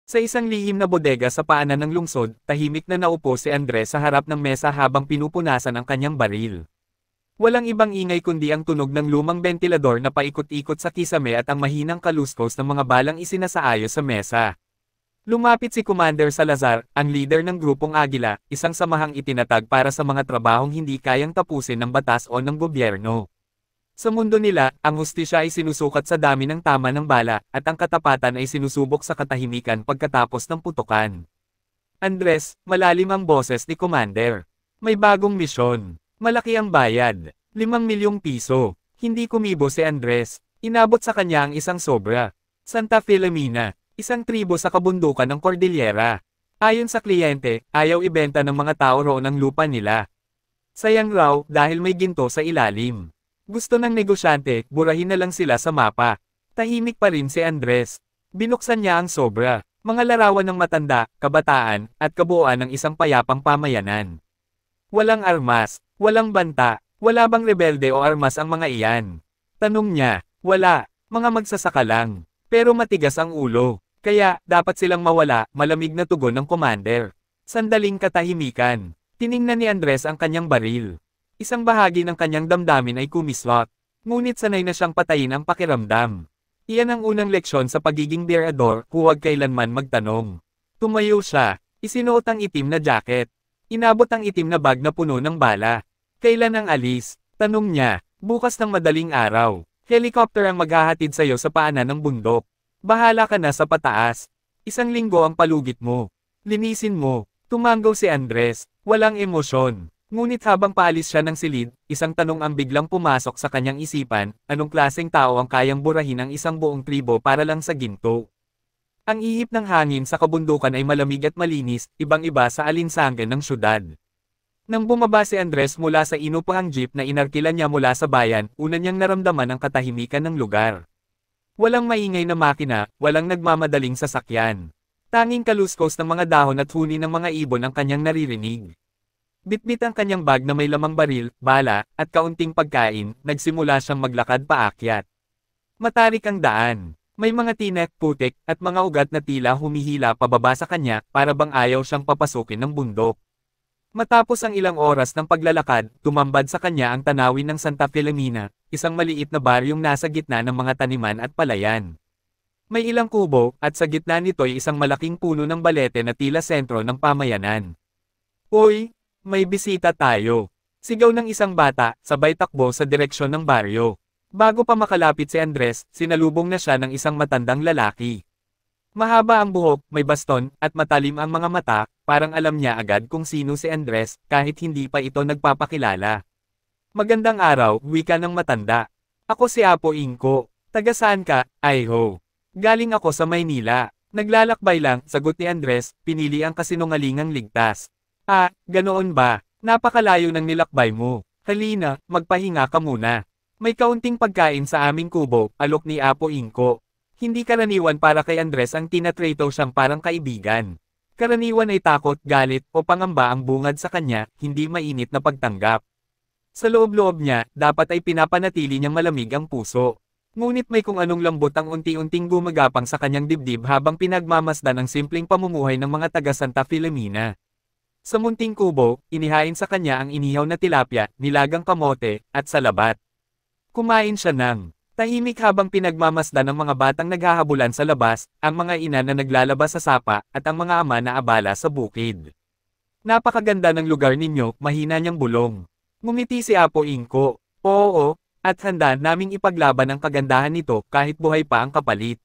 Sa isang lihim na bodega sa paanan ng lungsod, tahimik na naupo si Andres sa harap ng mesa habang pinupunasan ang kanyang baril. Walang ibang ingay kundi ang tunog ng lumang bentilador na paikot-ikot sa kisame at ang mahinang kaluskos ng mga balang isinasaayos sa mesa. Lumapit si Commander Salazar, ang leader ng grupong Agila, isang samahang itinatag para sa mga trabahong hindi kayang tapusin ng batas o ng gobyerno. Sa mundo nila, ang hustisya ay sinusukat sa dami ng tama ng bala, at ang katapatan ay sinusubok sa katahimikan pagkatapos ng putukan. Andres, malalim ang boses ni Commander. May bagong misyon. Malaki ang bayad. 5 milyong piso. Hindi kumibo si Andres. Inabot sa kanya ang isang sobra. Santa Filomena, isang tribo sa kabundukan ng Cordillera. Ayon sa kliyente, ayaw ibenta ng mga tao roon ang lupa nila. Sayang raw dahil may ginto sa ilalim. Gusto ng negosyante, burahin na lang sila sa mapa. Tahimik pa rin si Andres. Binuksan niya ang sobra. Mga larawan ng matanda, kabataan, at kabuuan ng isang payapang pamayanan. Walang armas, walang banta, wala bang rebelde o armas ang mga iyan? Tanong niya, wala, mga magsasaka lang. Pero matigas ang ulo. Kaya, dapat silang mawala, malamig na tugon ng commander. Sandaling katahimikan. Tiningnan ni Andres ang kanyang baril. Isang bahagi ng kanyang damdamin ay kumislot. Ngunit sanay na siyang patayin ang pakiramdam. Iyan ang unang leksyon sa pagiging berador, huwag kailanman magtanong. Tumayo siya, isinuot ang itim na jacket. Inabot ang itim na bag na puno ng bala. Kailan ang alis? Tanong niya, bukas ng madaling araw. Helicopter ang maghahatid sa'yo sa paanan ng bundok. Bahala ka na sa pataas. 1 linggo ang palugit mo. Linisin mo. Tumanggaw si Andres, walang emosyon. Ngunit habang paalis siya ng silid, isang tanong ang biglang pumasok sa kanyang isipan, anong klaseng tao ang kayang burahin ang isang buong tribo para lang sa ginto? Ang ihip ng hangin sa kabundukan ay malamig at malinis, ibang-iba sa alinsangan ng syudad. Nang bumaba si Andres mula sa inupahang jeep na inarkila niya mula sa bayan, una niyang naramdaman ang katahimikan ng lugar. Walang maingay na makina, walang nagmamadaling sasakyan. Tanging kaluskos ng mga dahon at huni ng mga ibon ang kanyang naririnig. Bitbit ang kanyang bag na may lamang baril, bala, at kaunting pagkain, nagsimula siyang maglakad paakyat. Matarik ang daan. May mga tinek, putik, at mga ugat na tila humihila pababa sa kanya, para bang ayaw siyang papasukin ng bundok. Matapos ang ilang oras ng paglalakad, tumambad sa kanya ang tanawin ng Santa Filomena, isang maliit na baryong nasa gitna ng mga taniman at palayan. May ilang kubo, at sa gitna nito'y isang malaking puno ng balete na tila sentro ng pamayanan. Hoy! May bisita tayo. Sigaw ng isang bata, sabay takbo sa direksyon ng baryo. Bago pa makalapit si Andres, sinalubong na siya ng isang matandang lalaki. Mahaba ang buhok, may baston, at matalim ang mga mata, parang alam niya agad kung sino si Andres, kahit hindi pa ito nagpapakilala. Magandang araw, wika ng matanda. Ako si Apo Inko. Taga saan ka, Iho? Galing ako sa Maynila. Naglalakbay lang, sagot ni Andres, pinili ang kasinungalingang ligtas. Ah, ganoon ba? Napakalayo ng nilakbay mo. Halina, magpahinga ka muna. May kaunting pagkain sa aming kubo, alok ni Apo Inko. Hindi karaniwan para kay Andres ang tinatrato siyang parang kaibigan. Karaniwan ay takot, galit, o pangamba ang bungad sa kanya, hindi mainit na pagtanggap. Sa loob-loob niya, dapat ay pinapanatili niyang malamig ang puso. Ngunit may kung anong lambot ang unti-unting gumagapang sa kanyang dibdib habang pinagmamasdan ang simpleng pamumuhay ng mga taga Santa Filomena. Sa munting kubo, inihain sa kanya ang inihaw na tilapia, nilagang kamote, at salabat. Kumain siya ng tahimik habang pinagmamasdan ng mga batang naghahabulan sa labas, ang mga ina na naglalabas sa sapa, at ang mga ama na abala sa bukid. Napakaganda ng lugar ninyo, mahina niyang bulong. Ngumiti si Apo Inko. Oo, at handa naming ipaglaban ang kagandahan nito kahit buhay pa ang kapalit.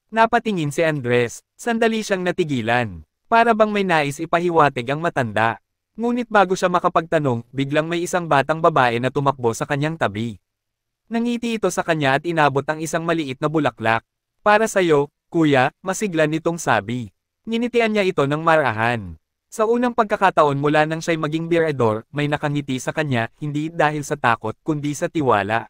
Napatingin si Andres, sandali siyang natigilan. Para bang may nais ipahiwatig ang matanda. Ngunit bago siya makapagtanong, biglang may isang batang babae na tumakbo sa kanyang tabi. Nangiti ito sa kanya at inabot ang isang maliit na bulaklak. Para sa'yo, kuya, masigla nitong sabi. Nginitian niya ito ng marahan. Sa unang pagkakataon mula nang siya'y maging berador, may nakangiti sa kanya, hindi dahil sa takot, kundi sa tiwala.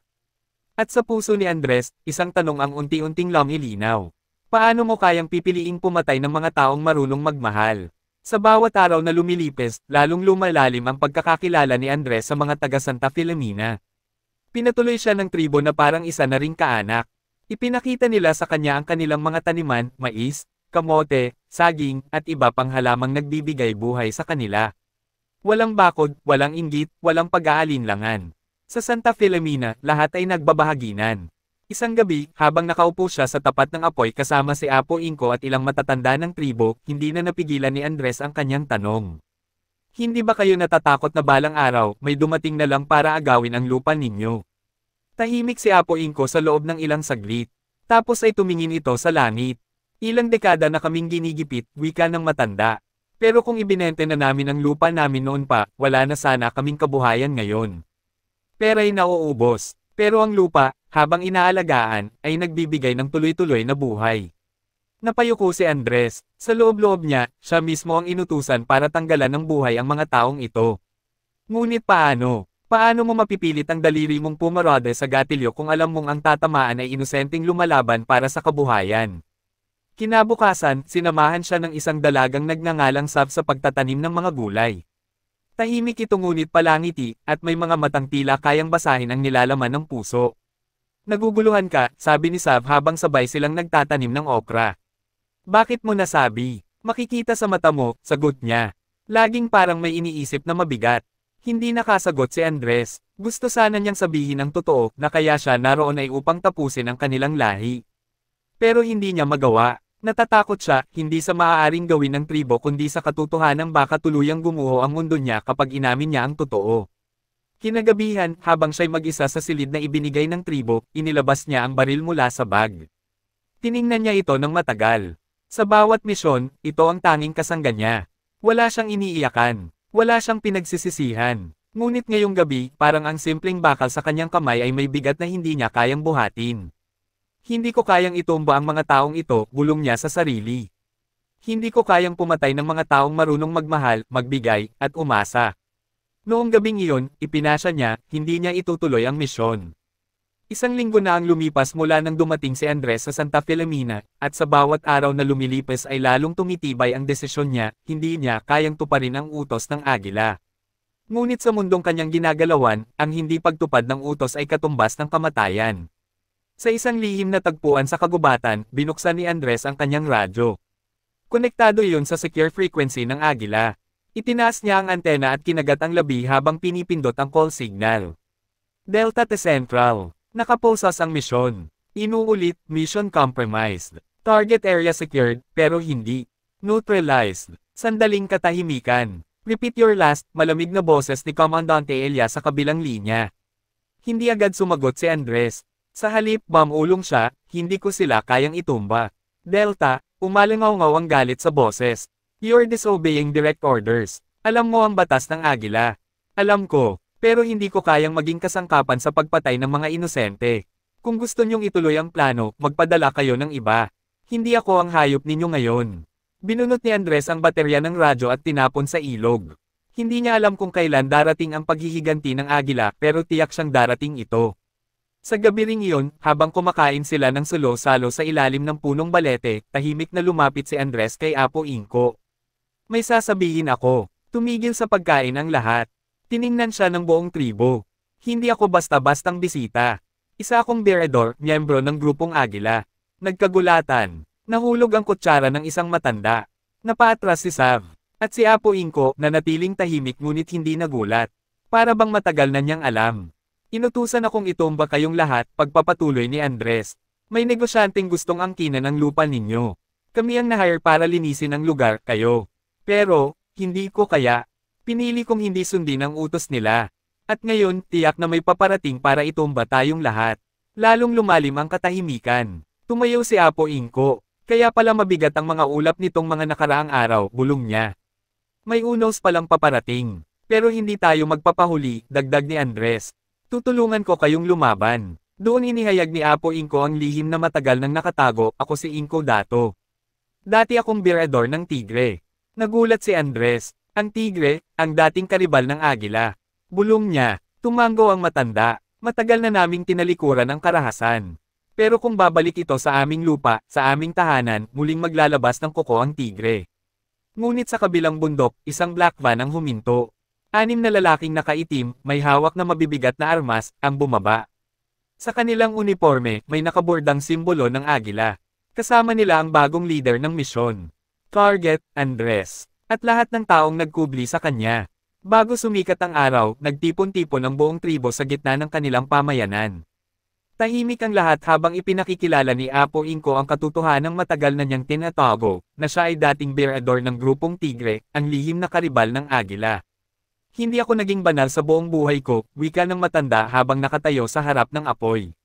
At sa puso ni Andres, isang tanong ang unti-unting lumilinaw. Paano mo kayang pipiliing pumatay ng mga taong marunong magmahal? Sa bawat araw na lumilipes, lalong lumalalim ang pagkakakilala ni Andres sa mga taga Santa Filomena. Pinatuloy siya ng tribo na parang isa na ring kaanak. Ipinakita nila sa kanya ang kanilang mga taniman, mais, kamote, saging, at iba pang halamang nagbibigay buhay sa kanila. Walang bakod, walang inggit, walang pag-aalinlangan. Sa Santa Filomena, lahat ay nagbabahaginan. Isang gabi, habang nakaupo siya sa tapat ng apoy kasama si Apo Inko at ilang matatanda ng tribo, hindi na napigilan ni Andres ang kanyang tanong. Hindi ba kayo natatakot na balang araw, may dumating na lang para agawin ang lupa ninyo? Tahimik si Apo Inko sa loob ng ilang saglit. Tapos ay tumingin ito sa langit. Ilang dekada na kaming ginigipit, wika ng matanda. Pero kung ibinente na namin ang lupa namin noon pa, wala na sana kaming kabuhayan ngayon. Pera'y nauubos. Pero ang lupa, habang inaalagaan, ay nagbibigay ng tuloy-tuloy na buhay. Napayuko si Andres. Sa loob-loob niya, siya mismo ang inutusan para tanggalan ng buhay ang mga taong ito. Ngunit paano? Paano mo mapipilit ang daliri mong pumarode sa gatilyo kung alam mong ang tatamaan ay inosenteng lumalaban para sa kabuhayan? Kinabukasan, sinamahan siya ng isang dalagang nagngangalang Sav sa pagtatanim ng mga gulay. Tahimik ito ngunit palangiti, at may mga matang tila kayang basahin ang nilalaman ng puso. Naguguluhan ka, sabi ni Sav habang sabay silang nagtatanim ng okra. Bakit mo nasabi? Makikita sa mata mo, sagot niya. Laging parang may iniisip na mabigat. Hindi nakasagot si Andres. Gusto sana niyang sabihin ang totoo na kaya siya naroon ay upang tapusin ang kanilang lahi. Pero hindi niya magawa. Natatakot siya, hindi sa maaaring gawin ng tribo kundi sa katotohanan baka tuluyang gumuho ang mundo niya kapag inamin niya ang totoo. Kinagabihan, habang siya'y mag-isa sa silid na ibinigay ng tribo, inilabas niya ang baril mula sa bag. Tiningnan niya ito ng matagal. Sa bawat misyon, ito ang tanging kasangga niya. Wala siyang iniiyakan. Wala siyang pinagsisisihan. Ngunit ngayong gabi, parang ang simpleng bakal sa kanyang kamay ay may bigat na hindi niya kayang buhatin. Hindi ko kayang itumba ang mga taong ito, bulong niya sa sarili. Hindi ko kayang pumatay ng mga taong marunong magmahal, magbigay, at umasa. Noong gabing iyon, ipinasya niya, hindi niya itutuloy ang misyon. Isang linggo na ang lumipas mula nang dumating si Andres sa Santa Filomena, at sa bawat araw na lumilipas ay lalong tumitibay ang desisyon niya, hindi niya kayang tuparin ang utos ng agila. Ngunit sa mundong kanyang ginagalawan, ang hindi pagtupad ng utos ay katumbas ng kamatayan. Sa isang lihim na tagpuan sa kagubatan, binuksan ni Andres ang kanyang radyo. Konektado iyon sa secure frequency ng agila. Itinaas niya ang antena at kinagat ang labi habang pinipindot ang call signal. Delta T Central. Nakapulsas ang misyon. Inuulit, mission compromised. Target area secured, pero hindi. Neutralized. Sandaling katahimikan. Repeat your last, malamig na boses ni Komandante Elias sa kabilang linya. Hindi agad sumagot si Andres. Sa halip, mamulong siya, hindi ko sila kayang itumba. Delta, umalangaw-ngaw ang galit sa boses. You're disobeying direct orders. Alam mo ang batas ng agila. Alam ko, pero hindi ko kayang maging kasangkapan sa pagpatay ng mga inosente. Kung gusto niyong ituloy ang plano, magpadala kayo ng iba. Hindi ako ang hayop ninyo ngayon. Binunot ni Andres ang baterya ng radyo at tinapon sa ilog. Hindi niya alam kung kailan darating ang paghihiganti ng agila pero tiyak siyang darating ito. Sa gabi ring iyon, habang kumakain sila ng sulo-salo sa ilalim ng punong balete, tahimik na lumapit si Andres kay Apo Inko. May sasabihin ako. Tumigil sa pagkain ang lahat. Tiningnan siya ng buong tribo. Hindi ako basta-bastang bisita. Isa akong beredor, miyembro ng grupong Agila. Nagkagulatan. Nahulog ang kutsara ng isang matanda. Napaatras si Sav. At si Apo Inko, na natiling tahimik ngunit hindi nagulat. Para bang matagal na niyang alam. Inutusan akong itumba kayong lahat, pagpapatuloy ni Andres. May negosyanteng gustong angkinan ang lupa ninyo. Kami ang na-hire para linisin ang lugar, kayo. Pero, hindi ko kaya. Pinili kong hindi sundin ang utos nila. At ngayon, tiyak na may paparating para itumba tayong lahat. Lalong lumalim ang katahimikan. Tumayo si Apo Inko. Kaya pala mabigat ang mga ulap nitong mga nakaraang araw, bulong niya. May unos palang paparating. Pero hindi tayo magpapahuli, dagdag ni Andres. Tutulungan ko kayong lumaban. Doon inihayag ni Apo Inko ang lihim na matagal nang nakatago, ako si Inko Dato. Dati akong beredor ng tigre. Nagulat si Andres. Ang tigre, ang dating karibal ng agila. Bulong niya, tumango ang matanda. Matagal na naming tinalikuran ang karahasan. Pero kung babalik ito sa aming lupa, sa aming tahanan, muling maglalabas ng kuko ang tigre. Ngunit sa kabilang bundok, isang black van ang huminto. 6 na lalaking nakaitim, may hawak na mabibigat na armas, ang bumaba. Sa kanilang uniforme, may nakabordang simbolo ng agila. Kasama nila ang bagong leader ng misyon. Target, Andres. At lahat ng taong nagkubli sa kanya. Bago sumikat ang araw, nagtipon-tipon ang buong tribo sa gitna ng kanilang pamayanan. Tahimik ang lahat habang ipinakikilala ni Apo Inko ang katotohanang matagal na niyang tinatago, na siya ay dating berador ng grupong Tigre, ang lihim na karibal ng Agila. Hindi ako naging banal sa buong buhay ko, wika ng matanda habang nakatayo sa harap ng apoy.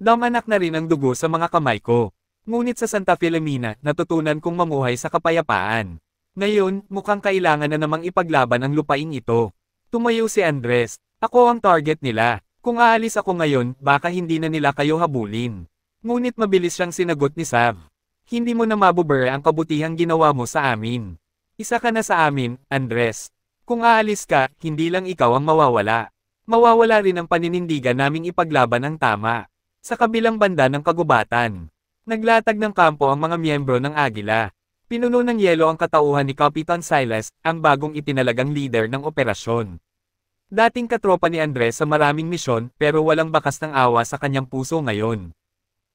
Damanak na rin ang dugo sa mga kamay ko. Ngunit sa Santa Filomena, natutunan kong mamuhay sa kapayapaan. Ngayon, mukhang kailangan na namang ipaglaban ang lupaing ito. Tumayo si Andres. Ako ang target nila. Kung aalis ako ngayon, baka hindi na nila kayo habulin. Ngunit mabilis siyang sinagot ni Sav. Hindi mo na mabubure ang kabutihang ginawa mo sa amin. Isa ka na sa amin, Andres. Kung aalis ka, hindi lang ikaw ang mawawala. Mawawala rin ang paninindigan naming ipaglaban ang tama. Sa kabilang banda ng kagubatan. Naglatag ng kampo ang mga miyembro ng Agila. Pinuno ng yelo ang katauhan ni Capitan Silas, ang bagong itinalagang leader ng operasyon. Dating katropa ni Andres sa maraming misyon pero walang bakas ng awa sa kanyang puso ngayon.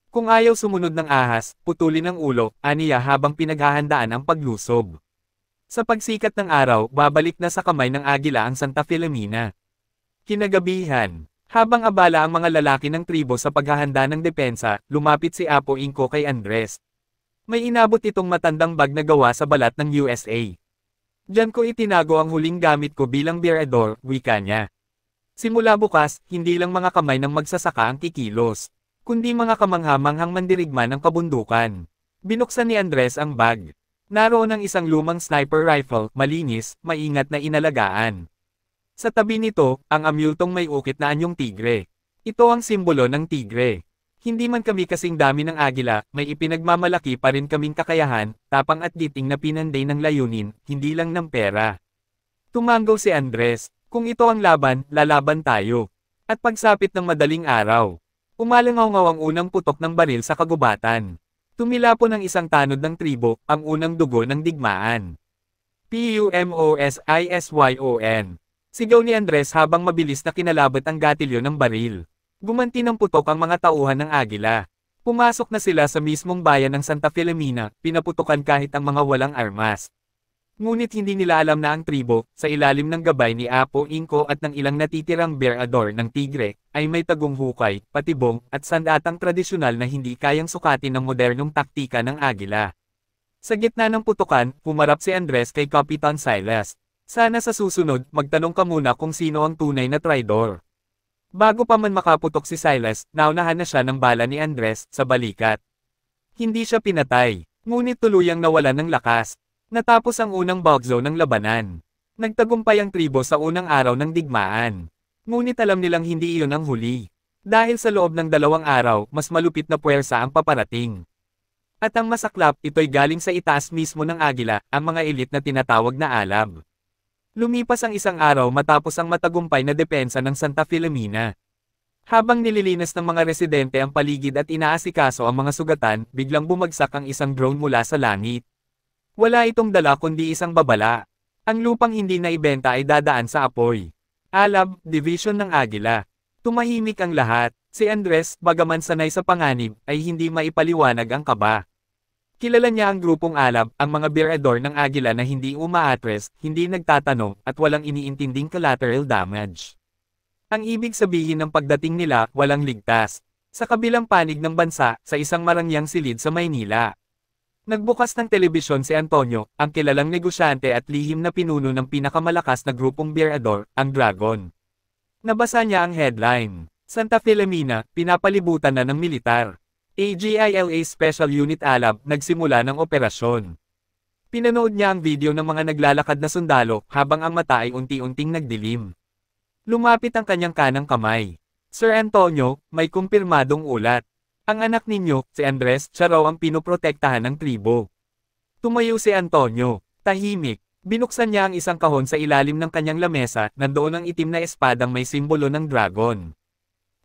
Kung ayaw sumunod ng ahas, putulin ang ulo, aniya habang pinaghahandaan ang paglusob. Sa pagsikat ng araw, babalik na sa kamay ng Agila ang Santa Filomena. Kinagabihan. Habang abala ang mga lalaki ng tribo sa paghahanda ng depensa, lumapit si Apo Inko kay Andres. May inabot itong matandang bag na gawa sa balat ng USA. Diyan ko itinago ang huling gamit ko bilang berador, wika niya. Simula bukas, hindi lang mga kamay ng magsasaka ang kikilos, kundi mga kamanghamanghang mandirigma ng kabundukan. Binuksan ni Andres ang bag. Naroon ang isang lumang sniper rifle, malinis, maingat na inalagaan. Sa tabi nito, ang amyultong may ukit na anyong tigre. Ito ang simbolo ng tigre. Hindi man kami kasing dami ng Agila, may ipinagmamalaki pa rin kaming kakayahan, tapang at giting na pinanday ng layunin, hindi lang ng pera. Tumanggaw si Andres, kung ito ang laban, lalaban tayo. At pagsapit ng madaling araw, umalangaw ang unang putok ng baril sa kagubatan. Tumilapon ang isang tanod ng tribo, ang unang dugo ng digmaan. PUMOSISYON. Sigaw ni Andres habang mabilis na kinalabot ang gatilyo ng baril. Gumanti ng putok ang mga tauhan ng Agila. Pumasok na sila sa mismong bayan ng Santa Filomena, pinaputukan kahit ang mga walang armas. Ngunit hindi nila alam na ang tribo, sa ilalim ng gabay ni Apo Inko at ng ilang natitirang berador ng Tigre, ay may tagong hukay, patibong, at sandatang tradisyonal na hindi kayang sukatin ng modernong taktika ng Agila. Sa gitna ng putukan, pumarap si Andres kay Capitan Silas. Sana sa susunod, magtanong ka muna kung sino ang tunay na traidor. Bago pa man makaputok si Silas, naunahan na siya ng bala ni Andres sa balikat. Hindi siya pinatay, ngunit tuluyang nawalan ng lakas. Natapos ang unang bugzo ng labanan. Nagtagumpay ang tribo sa unang araw ng digmaan. Ngunit alam nilang hindi iyon ang huli. Dahil sa loob ng 2 araw, mas malupit na puwersa ang paparating. At ang masaklap, ito'y galing sa itaas mismo ng Agila, ang mga elite na tinatawag na Alab. Lumipas ang isang araw matapos ang matagumpay na depensa ng Santa Filomena. Habang nililinas ng mga residente ang paligid at inaasikaso ang mga sugatan, biglang bumagsak ang isang drone mula sa langit. Wala itong dala kundi isang babala. Ang lupang hindi na ibenta ay dadaan sa apoy. Alab, division ng Agila. Tumahimik ang lahat. Si Andres, bagaman sanay sa panganib, ay hindi maipaliwanag ang kaba. Kilala niya ang grupong Alab, ang mga berador ng Agila na hindi umaatres, hindi nagtatanong, at walang iniintinding collateral damage. Ang ibig sabihin ng pagdating nila, walang ligtas. Sa kabilang panig ng bansa, sa isang marangyang silid sa Maynila. Nagbukas ng telebisyon si Antonio, ang kilalang negosyante at lihim na pinuno ng pinakamalakas na grupong berador, ang Dragon. Nabasa niya ang headline. Santa Filomena, pinapalibutan na ng militar. AGILA Special Unit Alab, nagsimula ng operasyon. Pinanood niya ang video ng mga naglalakad na sundalo, habang ang mata ay unti-unting nagdilim. Lumapit ang kanyang kanang kamay. Sir Antonio, may kumpirmadong ulat. Ang anak ninyo, si Andres, siya raw ang pinoprotektahan ng tribo. Tumayo si Antonio, tahimik. Binuksan niya ang isang kahon sa ilalim ng kanyang lamesa, nandoon ang itim na espadang may simbolo ng dragon.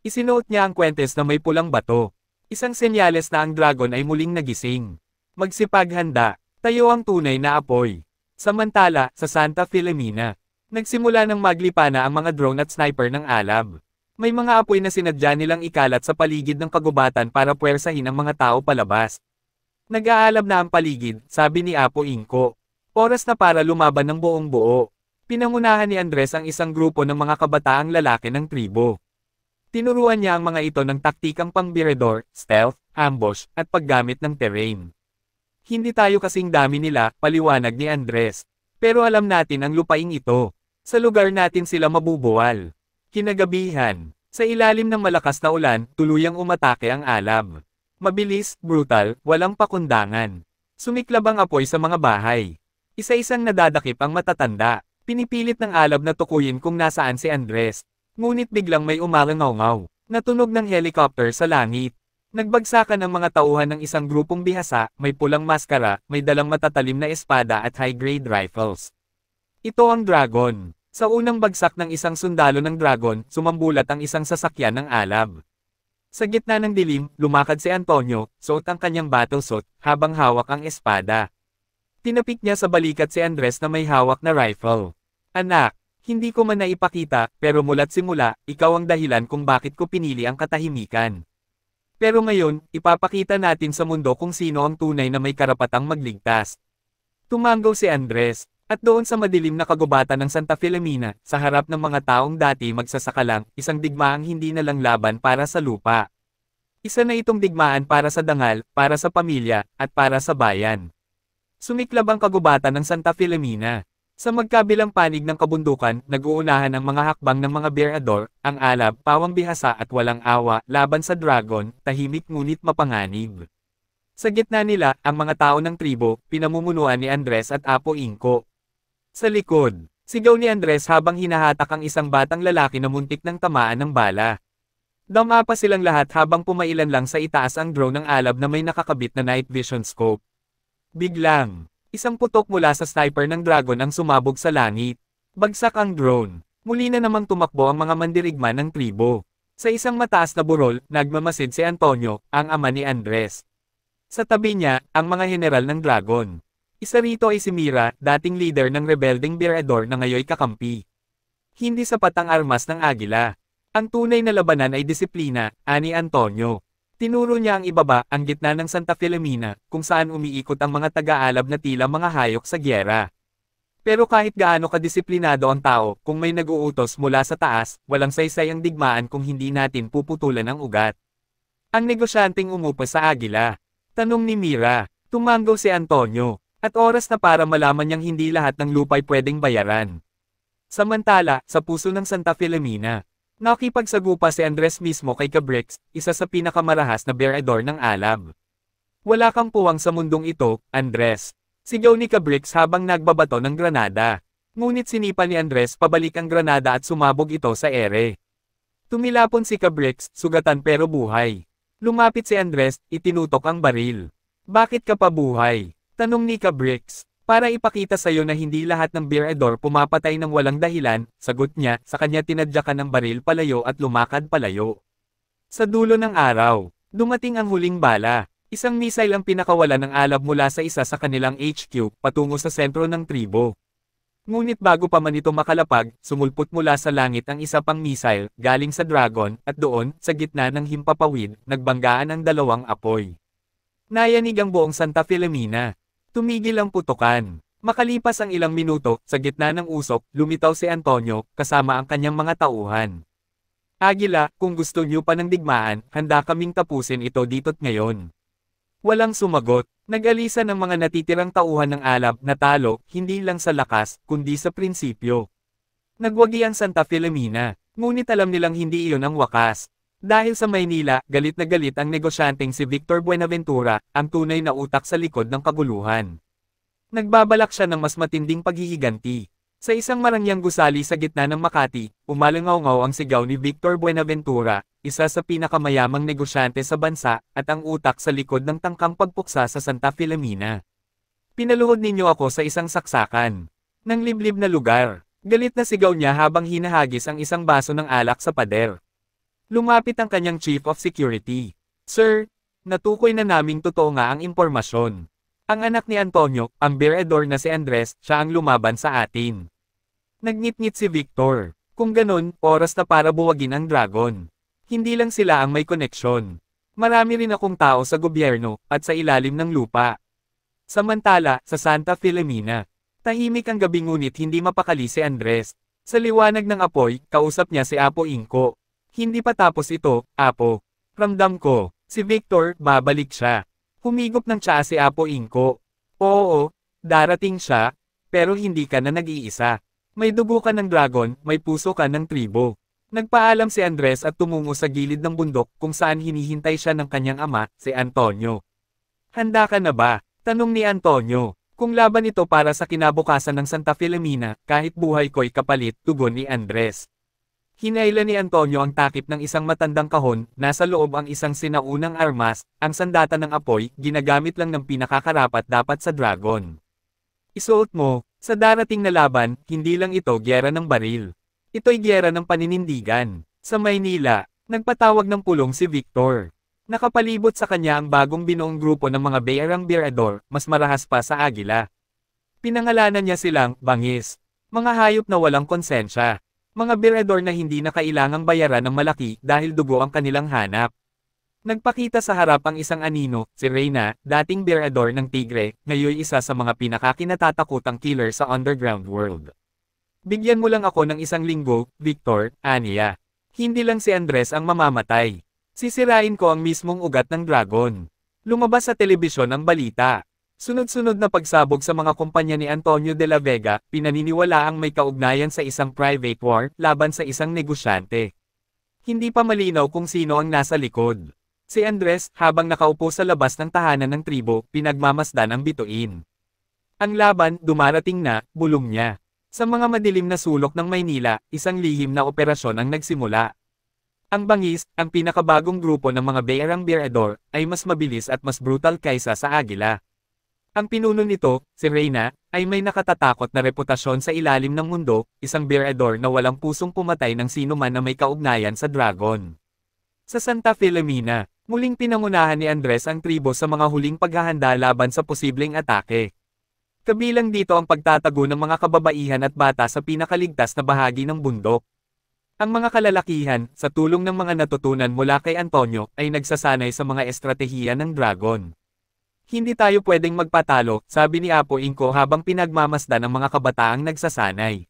Isinuot niya ang kwentes na may pulang bato. Isang senyales na ang dragon ay muling nagising. Magsipaghanda, tayo ang tunay na apoy. Samantala, sa Santa Filomena, nagsimula ng maglipa na ang mga drone at sniper ng Alab. May mga apoy na sinadya nilang ikalat sa paligid ng kagubatan para puwersahin ang mga tao palabas. Nag-aalab na ang paligid, sabi ni Apo Inko. Oras na para lumaban ng buong buo. Pinangunahan ni Andres ang isang grupo ng mga kabataang lalaki ng tribo. Tinuruan niya ang mga ito ng taktikang pangbiredor, stealth, ambush, at paggamit ng terrain. Hindi tayo kasing dami nila, paliwanag ni Andres. Pero alam natin ang lupaing ito. Sa lugar natin sila mabubuwal. Kinagabihan, sa ilalim ng malakas na ulan, tuluyang umatake ang alab. Mabilis, brutal, walang pakundangan. Sumiklab ang apoy sa mga bahay. Isa-isang nadadakip ang matatanda. Pinipilit ng alab na tukuyin kung nasaan si Andres. Ngunit biglang may umarangaw-ngaw. Natunog ng helicopter sa langit. Nagbagsakan ang mga tauhan ng isang grupong bihasa, may pulang maskara, may dalang matatalim na espada at high-grade rifles. Ito ang dragon. Sa unang bagsak ng isang sundalo ng dragon, sumambulat ang isang sasakyan ng alab. Sa gitna ng dilim, lumakad si Antonio, suot ang kanyang battle suit, habang hawak ang espada. Tinapik niya sa balikat si Andres na may hawak na rifle. Anak, hindi ko man naipakita, pero mula't simula, ikaw ang dahilan kung bakit ko pinili ang katahimikan. Pero ngayon, ipapakita natin sa mundo kung sino ang tunay na may karapatang magligtas. Tumanggaw si Andres, at doon sa madilim na kagubatan ng Santa Filomena, sa harap ng mga taong dati magsasakalang, isang digmaang hindi na lang laban para sa lupa. Isa na itong digmaan para sa dangal, para sa pamilya, at para sa bayan. Sumiklab ang kagubatan ng Santa Filomena. Sa magkabilang panig ng kabundukan, nag-uunahan ang mga hakbang ng mga berador, ang alab, pawang bihasa at walang awa, laban sa dragon, tahimik ngunit mapanganib. Sa gitna nila, ang mga tao ng tribo, pinamumunuan ni Andres at Apo Inko. Sa likod, sigaw ni Andres habang hinahatak ang isang batang lalaki na muntik ng tamaan ng bala. Dama pa silang lahat habang pumailan lang sa itaas ang drone ng alab na may nakakabit na night vision scope. Biglang, isang putok mula sa sniper ng dragon ang sumabog sa langit. Bagsak ang drone. Muli na namang tumakbo ang mga mandirigma ng tribo. Sa isang mataas na burol, nagmamasid si Antonio, ang ama ni Andres. Sa tabi niya, ang mga general ng dragon. Isa rito ay si Mira, dating leader ng rebelding berador na ngayoy kakampi. Hindi sapat ang armas ng agila. Ang tunay na labanan ay disiplina, ani Antonio. Tinuro niya ang ibaba, ang gitna ng Santa Filomena, kung saan umiikot ang mga taga-alab na tila mga hayok sa gyera. Pero kahit gaano kadisiplinado ang tao, kung may nag-uutos mula sa taas, walang saysay ang digmaan kung hindi natin puputulan ang ugat. Ang negosyanteng umupa sa agila. Tanong ni Mira. Tumanggaw si Antonio. At oras na para malaman niyang hindi lahat ng lupa'y pwedeng bayaran. Samantala, sa puso ng Santa Filomena, nakipagsagupa si Andres mismo kay Cabrix, isa sa pinakamarahas na berador ng alab. Wala kang puwang sa mundong ito, Andres. Sigaw ni Cabrix habang nagbabato ng granada. Ngunit sinipa ni Andres pabalik ang granada at sumabog ito sa ere. Tumilapon si Cabrix, sugatan pero buhay. Lumapit si Andres, itinutok ang baril. Bakit ka pa buhay? Tanong ni Cabrix. Para ipakita sa'yo na hindi lahat ng berador pumapatay ng walang dahilan, sagot niya, sa kanya tinadyakan ng baril palayo at lumakad palayo. Sa dulo ng araw, dumating ang huling bala. Isang missile ang pinakawala ng alab mula sa isa sa kanilang HQ, patungo sa sentro ng tribo. Ngunit bago pa man ito makalapag, sumulpot mula sa langit ang isa pang missile, galing sa dragon, at doon, sa gitna ng himpapawid, nagbanggaan ang dalawang apoy. Nayanig ang buong Santa Filomena. Tumigil ang putukan. Makalipas ang ilang minuto, sa gitna ng usok, lumitaw si Antonio, kasama ang kanyang mga tauhan. Agila, kung gusto niyo pa ng digmaan, handa kaming tapusin ito dito't ngayon. Walang sumagot. Nag-alisan ng mga natitirang tauhan ng alab na talo, hindi lang sa lakas, kundi sa prinsipyo. Nagwagi ang Santa Filomena, ngunit alam nilang hindi iyon ang wakas. Dahil sa Maynila, galit na galit ang negosyanteng si Victor Buenaventura, ang tunay na utak sa likod ng kaguluhan. Nagbabalak siya ng mas matinding paghihiganti. Sa isang marangyang gusali sa gitna ng Makati, umalangaw-ngaw ang sigaw ni Victor Buenaventura, isa sa pinakamayamang negosyante sa bansa, at ang utak sa likod ng tangkang pagpuksa sa Santa Filomena. Pinaluhod ninyo ako sa isang saksakan. Ng liblib na lugar. Galit na sigaw niya habang hinahagis ang isang baso ng alak sa pader. Lumapit ang kanyang Chief of Security. Sir, natukoy na naming totoo nga ang impormasyon. Ang anak ni Antonio, ang berador na si Andres, siya ang lumaban sa atin. Nagngit-ngit si Victor. Kung ganun, oras na para buwagin ang dragon. Hindi lang sila ang may koneksyon. Marami rin akong tao sa gobyerno, at sa ilalim ng lupa. Samantala, sa Santa Filomena, tahimik ang gabi ngunit hindi mapakali si Andres. Sa liwanag ng apoy, kausap niya si Apo Inko. Hindi pa tapos ito, Apo. Ramdam ko, si Victor, babalik siya. Humigop ng tsaa si Apo Inko. Oo, darating siya, pero hindi ka na nag-iisa. May dugo ka ng dragon, may puso ka ng tribo. Nagpaalam si Andres at tumungo sa gilid ng bundok kung saan hinihintay siya ng kanyang ama, si Antonio. Handa ka na ba? Tanong ni Antonio. Kung laban ito para sa kinabukasan ng Santa Filomena, kahit buhay ko'y kapalit, tugon ni Andres. Hinailan ni Antonio ang takip ng isang matandang kahon, nasa loob ang isang sinaunang armas, ang sandata ng apoy, ginagamit lang ng pinakakarapat dapat sa dragon. Isuot mo, sa darating na laban, hindi lang ito gyera ng baril. Ito'y gyera ng paninindigan. Sa Maynila, nagpatawag ng pulong si Victor. Nakapalibot sa kanya ang bagong binuong grupo ng mga Bayarang Berador, mas marahas pa sa Agila. Pinangalanan niya silang, bangis. Mga hayop na walang konsensya. Mga Berador na hindi na kailangang bayaran ng malaki dahil dugo ang kanilang hanap. Nagpakita sa harap ang isang anino, si Reyna, dating Berador ng Tigre, ngayon isa sa mga pinakakinatatakutang killer sa underground world. Bigyan mo lang ako ng isang linggo, Victor, aniya. Hindi lang si Andres ang mamamatay. Sisirain ko ang mismong ugat ng dragon. Lumabas sa telebisyon ang balita. Sunod-sunod na pagsabog sa mga kumpanya ni Antonio de la Vega, pinaniniwala ang may kaugnayan sa isang private war laban sa isang negosyante. Hindi pa malinaw kung sino ang nasa likod. Si Andres, habang nakaupo sa labas ng tahanan ng tribo, pinagmamasdan ang bituin. Ang laban, dumarating na, bulong niya. Sa mga madilim na sulok ng Maynila, isang lihim na operasyon ang nagsimula. Ang Bangis, ang pinakabagong grupo ng mga Bayarang Berador, ay mas mabilis at mas brutal kaysa sa Agila. Ang pinuno nito, si Reyna, ay may nakatatakot na reputasyon sa ilalim ng mundo, isang Berador na walang pusong pumatay ng sino man na may kaugnayan sa dragon. Sa Santa Filomena, muling pinangunahan ni Andres ang tribo sa mga huling paghahanda laban sa posibleng atake. Kabilang dito ang pagtatago ng mga kababaihan at bata sa pinakaligtas na bahagi ng bundok. Ang mga kalalakihan, sa tulong ng mga natutunan mula kay Antonio, ay nagsasanay sa mga estratehiya ng dragon. Hindi tayo pwedeng magpatalo, sabi ni Apo Inko habang pinagmamasdan ang mga kabataang nagsasanay.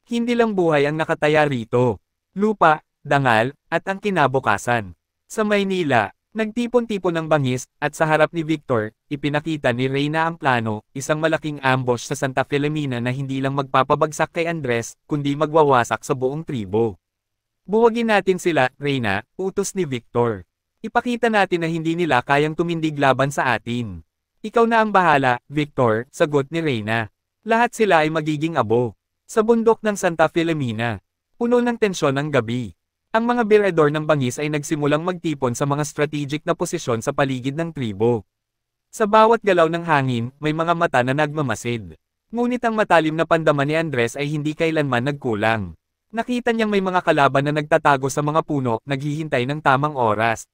Hindi lang buhay ang nakataya rito. Lupa, dangal, at ang kinabukasan. Sa Maynila, nagtipon-tipon ng bangis, at sa harap ni Victor, ipinakita ni Reyna ang plano, isang malaking ambush sa Santa Filomena na hindi lang magpapabagsak kay Andres, kundi magwawasak sa buong tribo. Buwagin natin sila, Reyna, utos ni Victor. Ipakita natin na hindi nila kayang tumindig laban sa atin. Ikaw na ang bahala, Victor, sagot ni Reyna. Lahat sila ay magiging abo. Sa bundok ng Santa Filomena, puno ng tensyon ang gabi. Ang mga Berador ng Bangis ay nagsimulang magtipon sa mga strategic na posisyon sa paligid ng tribo. Sa bawat galaw ng hangin, may mga mata na nagmamasid. Ngunit ang matalim na pandaman ni Andres ay hindi kailanman nagkulang. Nakita niyang may mga kalaban na nagtatago sa mga puno, naghihintay ng tamang oras.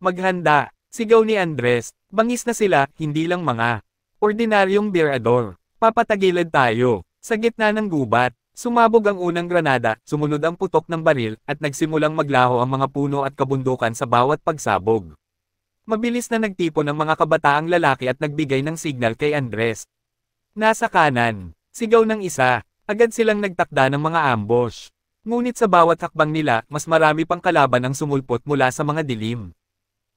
Maghanda, sigaw ni Andres, bangis na sila, hindi lang mga ordinaryong Berador. Papatagilid tayo. Sa gitna ng gubat, sumabog ang unang granada, sumunod ang putok ng baril, at nagsimulang maglaho ang mga puno at kabundukan sa bawat pagsabog. Mabilis na nagtipon ang mga kabataang lalaki at nagbigay ng signal kay Andres. Nasa kanan, sigaw ng isa, agad silang nagtakda ng mga ambush. Ngunit sa bawat hakbang nila, mas marami pang kalaban ang sumulpot mula sa mga dilim.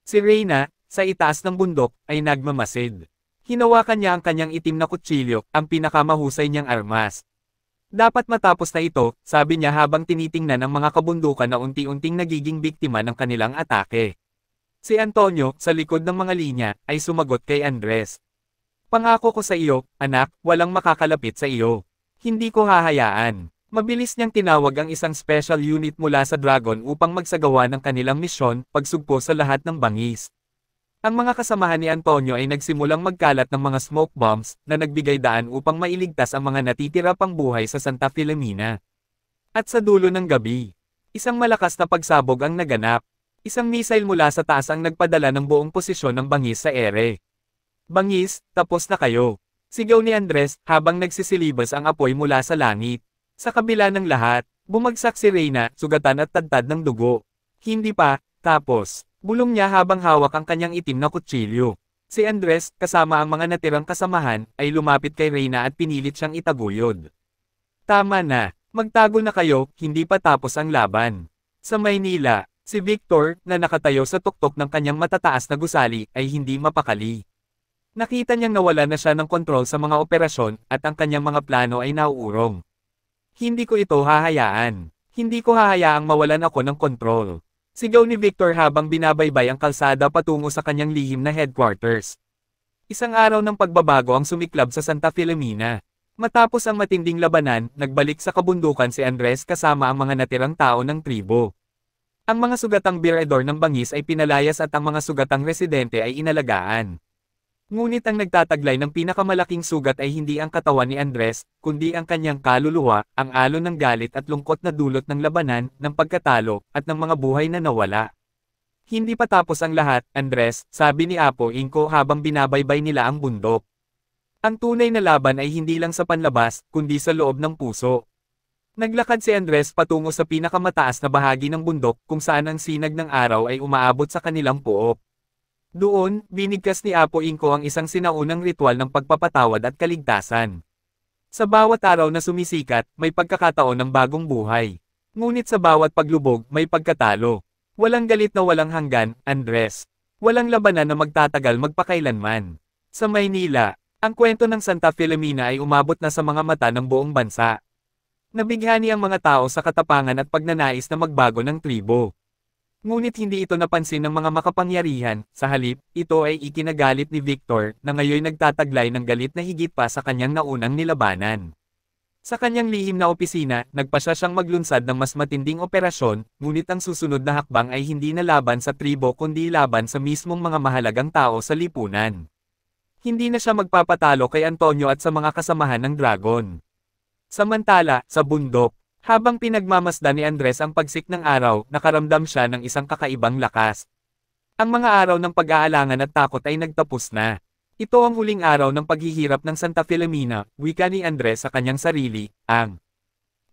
Si Reyna, sa itaas ng bundok, ay nagmamasid. Hinawakan niya ang kanyang itim na kutsilyo, ang pinakamahusay niyang armas. Dapat matapos na ito, sabi niya habang tinitingnan ang mga kabundukan na unti-unting nagiging biktima ng kanilang atake. Si Antonio, sa likod ng mga linya, ay sumagot kay Andres. Pangako ko sa iyo, anak, walang makakalapit sa iyo. Hindi ko hahayaan. Mabilis niyang tinawag ang isang special unit mula sa Dragon upang magsagawa ng kanilang misyon, pagsugpo sa lahat ng bangis. Ang mga kasamahan ni Antonio ay nagsimulang magkalat ng mga smoke bombs na nagbigay daan upang mailigtas ang mga natitira pang buhay sa Santa Filomena. At sa dulo ng gabi, isang malakas na pagsabog ang naganap. Isang missile mula sa taas ang nagpadala ng buong posisyon ng bangis sa ere. Bangis, tapos na kayo. Sigaw ni Andres habang nagsisilibas ang apoy mula sa langit. Sa kabila ng lahat, bumagsak si Reyna, sugatan at tadtad ng dugo. Hindi pa, tapos. Bulong niya habang hawak ang kanyang itim na kutsilyo. Si Andres, kasama ang mga natirang kasamahan, ay lumapit kay Reyna at pinilit siyang itaguyod. Tama na, magtago na kayo, hindi pa tapos ang laban. Sa Maynila, si Victor, na nakatayo sa tuktok ng kanyang matataas na gusali, ay hindi mapakali. Nakita niyang nawala na siya ng kontrol sa mga operasyon, at ang kanyang mga plano ay nauurong. Hindi ko ito hahayaan. Hindi ko hahayaang mawalan ako ng kontrol. Sigaw ni Victor habang binabaybay ang kalsada patungo sa kanyang lihim na headquarters. Isang araw ng pagbabago ang sumiklab sa Santa Filomena. Matapos ang matinding labanan, nagbalik sa kabundukan si Andres kasama ang mga natirang tao ng tribo. Ang mga sugatang biredor ng bangis ay pinalayas at ang mga sugatang residente ay inalagaan. Ngunit ang nagtataglay ng pinakamalaking sugat ay hindi ang katawan ni Andres, kundi ang kanyang kaluluwa, ang alon ng galit at lungkot na dulot ng labanan, ng pagkatalo, at ng mga buhay na nawala. Hindi pa tapos ang lahat, Andres, sabi ni Apo Inko habang binabaybay nila ang bundok. Ang tunay na laban ay hindi lang sa panlabas, kundi sa loob ng puso. Naglakad si Andres patungo sa pinakamataas na bahagi ng bundok kung saan ang sinag ng araw ay umaabot sa kanilang puok. Doon, binigkas ni Apo Inko ang isang sinaunang ritual ng pagpapatawad at kaligtasan. Sa bawat araw na sumisikat, may pagkakataon ng bagong buhay. Ngunit sa bawat paglubog, may pagkatalo. Walang galit na walang hanggan, Andres. Walang labanan na magtatagal magpakailanman. Sa Maynila, ang kwento ng Santa Filomena ay umabot na sa mga mata ng buong bansa. Nabighani ang mga tao sa katapangan at pagnanais na magbago ng tribo. Ngunit hindi ito napansin ng mga makapangyarihan, sa halip, ito ay ikinagalit ni Victor, na ngayon nagtataglay ng galit na higit pa sa kanyang naunang nilabanan. Sa kanyang lihim na opisina, nagpasya siyang maglunsad ng mas matinding operasyon, ngunit ang susunod na hakbang ay hindi na laban sa tribo kundi laban sa mismong mga mahalagang tao sa lipunan. Hindi na siya magpapatalo kay Antonio at sa mga kasamahan ng Dragon. Samantala, sa bundok, habang pinagmamasdan ni Andres ang pagsik ng araw, nakaramdam siya ng isang kakaibang lakas. Ang mga araw ng pag-aalangan at takot ay nagtapos na. Ito ang huling araw ng paghihirap ng Santa Filomena, wika ni Andres sa kanyang sarili, ang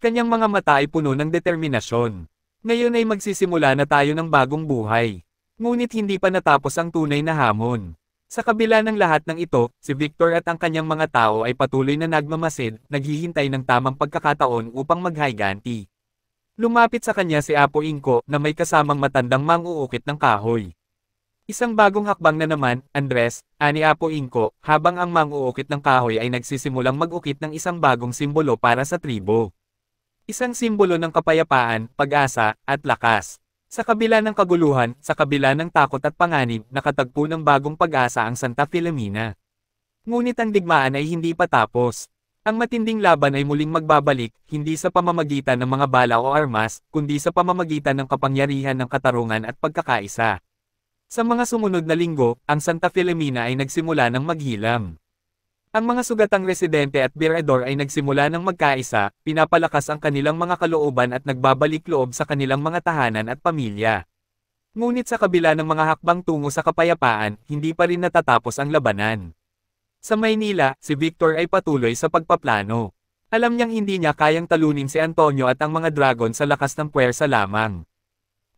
kanyang mga mata ay puno ng determinasyon. Ngayon ay magsisimula na tayo ng bagong buhay. Ngunit hindi pa natapos ang tunay na hamon. Sa kabila ng lahat ng ito, si Victor at ang kanyang mga tao ay patuloy na nagmamasid, naghihintay ng tamang pagkakataon upang maghayganti. Lumapit sa kanya si Apo Inko na may kasamang matandang mang-uukit ng kahoy. Isang bagong hakbang na naman, Andres, ani Apo Inko, habang ang mang-uukit ng kahoy ay nagsisimulang mag-ukit ng isang bagong simbolo para sa tribo. Isang simbolo ng kapayapaan, pag-asa, at lakas. Sa kabila ng kaguluhan, sa kabila ng takot at panganib, nakatagpo ng bagong pag-asa ang Santa Filomena. Ngunit ang digmaan ay hindi pa tapos. Ang matinding laban ay muling magbabalik, hindi sa pamamagitan ng mga bala o armas, kundi sa pamamagitan ng kapangyarihan ng katarungan at pagkakaisa. Sa mga sumunod na linggo, ang Santa Filomena ay nagsimula ng maghilam. Ang mga sugatang residente at biredor ay nagsimula ng magkaisa, pinapalakas ang kanilang mga kalooban at nagbabalik loob sa kanilang mga tahanan at pamilya. Ngunit sa kabila ng mga hakbang tungo sa kapayapaan, hindi pa rin natatapos ang labanan. Sa Maynila, si Victor ay patuloy sa pagpaplano. Alam niyang hindi niya kayang talunin si Antonio at ang mga dragon sa lakas ng puwersa lamang.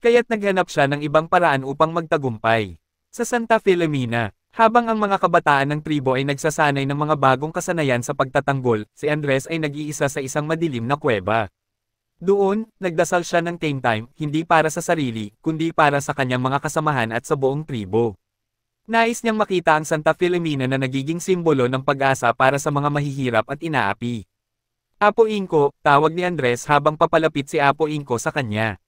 Kaya't naghanap siya ng ibang paraan upang magtagumpay. Sa Santa Filomena, habang ang mga kabataan ng tribo ay nagsasanay ng mga bagong kasanayan sa pagtatanggol, si Andres ay nag-iisa sa isang madilim na kuweba. Doon, nagdasal siya ng time, hindi para sa sarili, kundi para sa kanyang mga kasamahan at sa buong tribo. Nais niyang makita ang Santa Filomena na nagiging simbolo ng pag-asa para sa mga mahihirap at inaapi. Apo Inko, tawag ni Andres habang papalapit si Apo Inko sa kanya.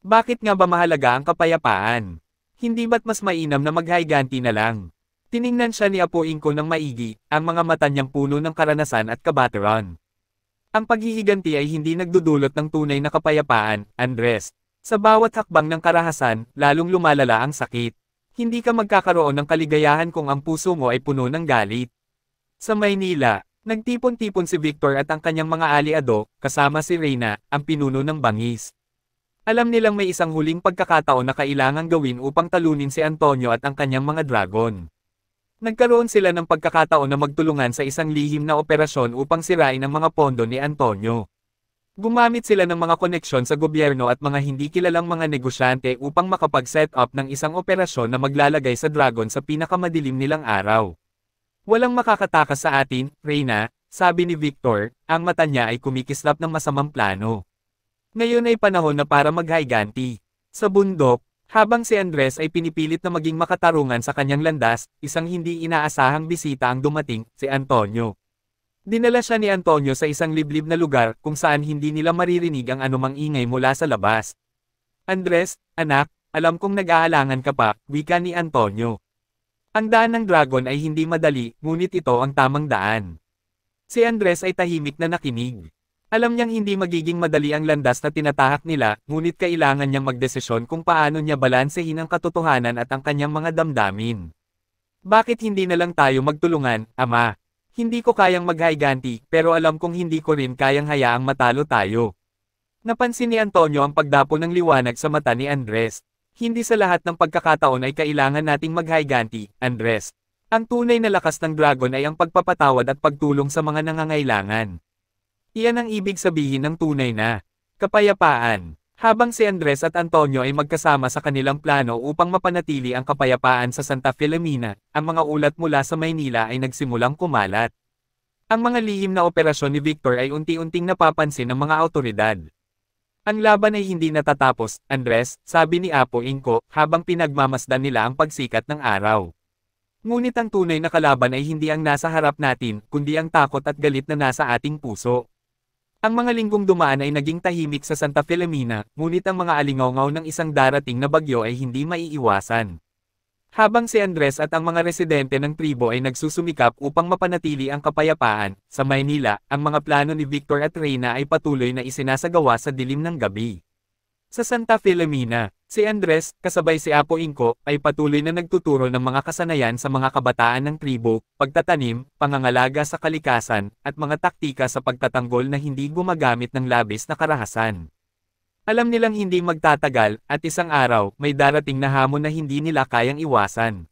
Bakit nga ba mahalaga ang kapayapaan? Hindi ba't mas mainam na maghayganti na lang? Tiningnan siya ni Apo Inko ng maigi, ang mga mata niyang puno ng karanasan at kabataran. Ang paghihiganti ay hindi nagdudulot ng tunay na kapayapaan, Andres. Sa bawat hakbang ng karahasan, lalong lumalala ang sakit. Hindi ka magkakaroon ng kaligayahan kung ang puso mo ay puno ng galit. Sa Maynila, nagtipon-tipon si Victor at ang kanyang mga aliado, kasama si Reyna, ang pinuno ng bangis. Alam nilang may isang huling pagkakataon na kailangang gawin upang talunin si Antonio at ang kanyang mga dragon. Nagkaroon sila ng pagkakataon na magtulungan sa isang lihim na operasyon upang sirain ang mga pondo ni Antonio. Gumamit sila ng mga koneksyon sa gobyerno at mga hindi kilalang mga negosyante upang makapag-set up ng isang operasyon na maglalagay sa Dragon sa pinakamadilim nilang araw. Walang makakatakas sa atin, Reyna, sabi ni Victor, ang mata niya ay kumikislap ng masamang plano. Ngayon ay panahon na para maghayganti. Sa bundok, habang si Andres ay pinipilit na maging makatarungan sa kanyang landas, isang hindi inaasahang bisita ang dumating, si Antonio. Dinala siya ni Antonio sa isang liblib na lugar kung saan hindi nila maririnig ang anumang ingay mula sa labas. Andres, anak, alam kong nag-aalangan ka pa, wika ni Antonio. Ang daan ng Dragon ay hindi madali, ngunit ito ang tamang daan. Si Andres ay tahimik na nakinig. Alam niyang hindi magiging madali ang landas na tinatahak nila, ngunit kailangan niyang magdesisyon kung paano niya balansehin ang katotohanan at ang kanyang mga damdamin. Bakit hindi na lang tayo magtulungan, Ama? Hindi ko kayang maghayganti, pero alam kong hindi ko rin kayang hayaang matalo tayo. Napansin ni Antonio ang pagdapo ng liwanag sa mata ni Andres. Hindi sa lahat ng pagkakataon ay kailangan nating maghayganti, Andres. Ang tunay na lakas ng Dragon ay ang pagpapatawad at pagtulong sa mga nangangailangan. Iyan ang ibig sabihin ng tunay na kapayapaan. Habang si Andres at Antonio ay magkasama sa kanilang plano upang mapanatili ang kapayapaan sa Santa Filomena, ang mga ulat mula sa Maynila ay nagsimulang kumalat. Ang mga lihim na operasyon ni Victor ay unti-unting napapansin ng mga awtoridad. Ang laban ay hindi natatapos, Andres, sabi ni Apo Inko, habang pinagmamasdan nila ang pagsikat ng araw. Ngunit ang tunay na kalaban ay hindi ang nasa harap natin, kundi ang takot at galit na nasa ating puso. Ang mga linggong dumaan ay naging tahimik sa Santa Filomena, ngunit ang mga alingawngaw ng isang darating na bagyo ay hindi maiiwasan. Habang si Andres at ang mga residente ng tribo ay nagsusumikap upang mapanatili ang kapayapaan, sa Maynila, ang mga plano ni Victor at Reyna ay patuloy na isinasagawa sa dilim ng gabi. Sa Santa Filomena, si Andres, kasabay si Apo Inko, ay patuloy na nagtuturo ng mga kasanayan sa mga kabataan ng tribo, pagtatanim, pangangalaga sa kalikasan, at mga taktika sa pagtatanggol na hindi gumagamit ng labis na karahasan. Alam nilang hindi magtatagal, at isang araw, may darating na hamon na hindi nila kayang iwasan.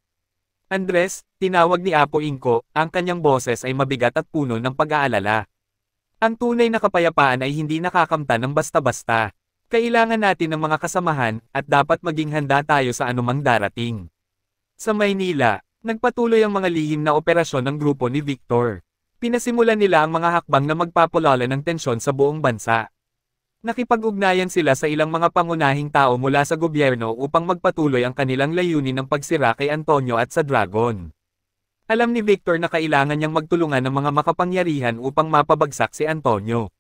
Andres, tinawag ni Apo Inko, ang kanyang boses ay mabigat at puno ng pag-aalala. Ang tunay na kapayapaan ay hindi nakakamtan ng basta-basta. Kailangan natin ng mga kasamahan, at dapat maging handa tayo sa anumang darating. Sa Maynila, nagpatuloy ang mga lihim na operasyon ng grupo ni Victor. Pinasimulan nila ang mga hakbang na magpapalala ng tensyon sa buong bansa. Nakipag-ugnayan sila sa ilang mga pangunahing tao mula sa gobyerno upang magpatuloy ang kanilang layunin ng pagsira kay Antonio at sa Dragon. Alam ni Victor na kailangan niyang magtulungan ng mga makapangyarihan upang mapabagsak si Antonio.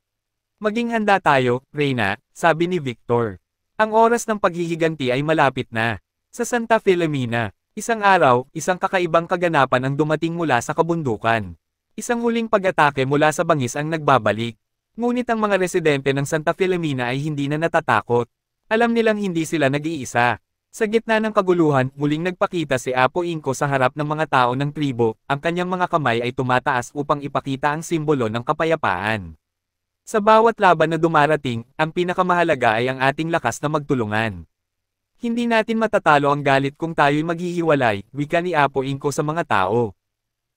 Maging handa tayo, Reyna, sabi ni Victor. Ang oras ng paghihiganti ay malapit na. Sa Santa Filomena, isang araw, isang kakaibang kaganapan ang dumating mula sa kabundukan. Isang huling pag-atake mula sa bangis ang nagbabalik. Ngunit ang mga residente ng Santa Filomena ay hindi na natatakot. Alam nilang hindi sila nag-iisa. Sa gitna ng kaguluhan, muling nagpakita si Apo Inko sa harap ng mga tao ng tribo, ang kanyang mga kamay ay tumataas upang ipakita ang simbolo ng kapayapaan. Sa bawat laban na dumarating, ang pinakamahalaga ay ang ating lakas na magtulungan. Hindi natin matatalo ang galit kung tayo'y maghihiwalay, wika ni Apo Inko sa mga tao.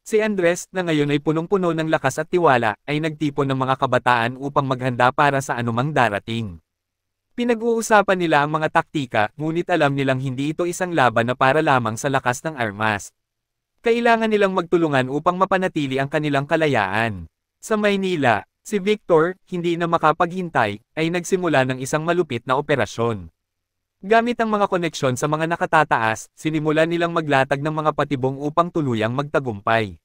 Si Andres, na ngayon ay punong-puno ng lakas at tiwala, ay nagtipon ng mga kabataan upang maghanda para sa anumang darating. Pinag-uusapan nila ang mga taktika, ngunit alam nilang hindi ito isang laban na para lamang sa lakas ng armas. Kailangan nilang magtulungan upang mapanatili ang kanilang kalayaan. Sa Maynila, si Victor, hindi na makapaghintay, ay nagsimula ng isang malupit na operasyon. Gamit ang mga koneksyon sa mga nakatataas, sinimulan nilang maglatag ng mga patibong upang tuluyang magtagumpay.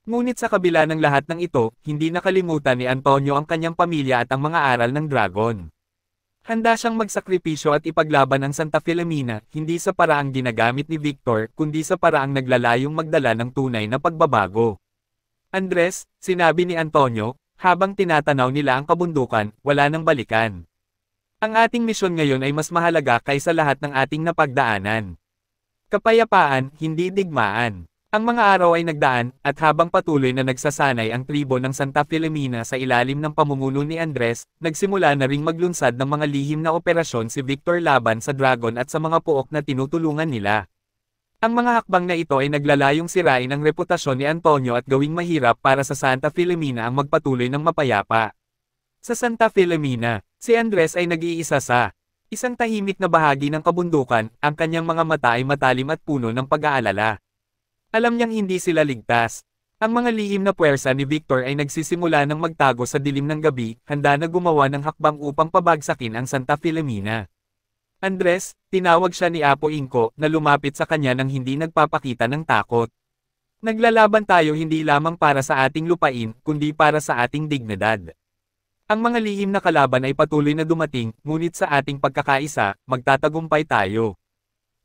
Ngunit sa kabila ng lahat ng ito, hindi nakalimutan ni Antonio ang kanyang pamilya at ang mga aral ng Dragon. Handa siyang magsakripisyo at ipaglaban ang Santa Filomena, hindi sa paraang ginagamit ni Victor, kundi sa paraang naglalayong magdala ng tunay na pagbabago. Andres, sinabi ni Antonio, habang tinatanaw nila ang kabundukan, wala nang balikan. Ang ating misyon ngayon ay mas mahalaga kaysa lahat ng ating napagdaanan. Kapayapaan, hindi digmaan. Ang mga araw ay nagdaan, at habang patuloy na nagsasanay ang tribo ng Santa Filomena sa ilalim ng pamumuno ni Andres, nagsimula na ring maglunsad ng mga lihim na operasyon si Victor laban sa Dragon at sa mga puok na tinutulungan nila. Ang mga hakbang na ito ay naglalayong sirain ang reputasyon ni Antonio at gawing mahirap para sa Santa Filomena ang magpatuloy ng mapayapa. Sa Santa Filomena, si Andres ay nag-iisa sa isang tahimik na bahagi ng kabundukan, ang kanyang mga mata ay matalim at puno ng pag-aalala. Alam niyang hindi sila ligtas. Ang mga lihim na puwersa ni Victor ay nagsisimula ng magtago sa dilim ng gabi, handa na gumawa ng hakbang upang pabagsakin ang Santa Filomena. Andres, tinawag siya ni Apo Inko na lumapit sa kanya nang hindi nagpapakita ng takot. Naglalaban tayo hindi lamang para sa ating lupain, kundi para sa ating dignidad. Ang mga lihim na kalaban ay patuloy na dumating, ngunit sa ating pagkakaisa, magtatagumpay tayo.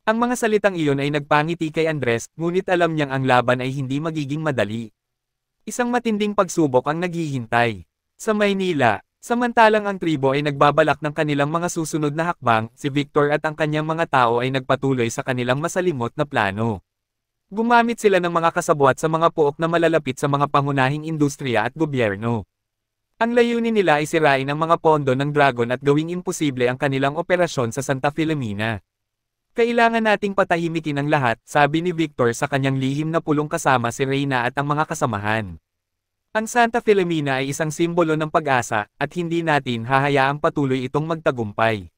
Ang mga salitang iyon ay nagpangiti kay Andres, ngunit alam niyang ang laban ay hindi magiging madali. Isang matinding pagsubok ang naghihintay. Sa Maynila, samantalang ang tribo ay nagbabalak ng kanilang mga susunod na hakbang, si Victor at ang kanyang mga tao ay nagpatuloy sa kanilang masalimot na plano. Gumamit sila ng mga kasabwat sa mga pook na malalapit sa mga pangunahing industriya at gobyerno. Ang layunin nila ay sirain ang mga pondo ng Dragon at gawing imposible ang kanilang operasyon sa Santa Filomena. Kailangan nating patahimikin ang lahat, sabi ni Victor sa kanyang lihim na pulong kasama si Reyna at ang mga kasamahan. Ang Santa Filomena ay isang simbolo ng pag-asa, at hindi natin hahayaang patuloy itong magtagumpay.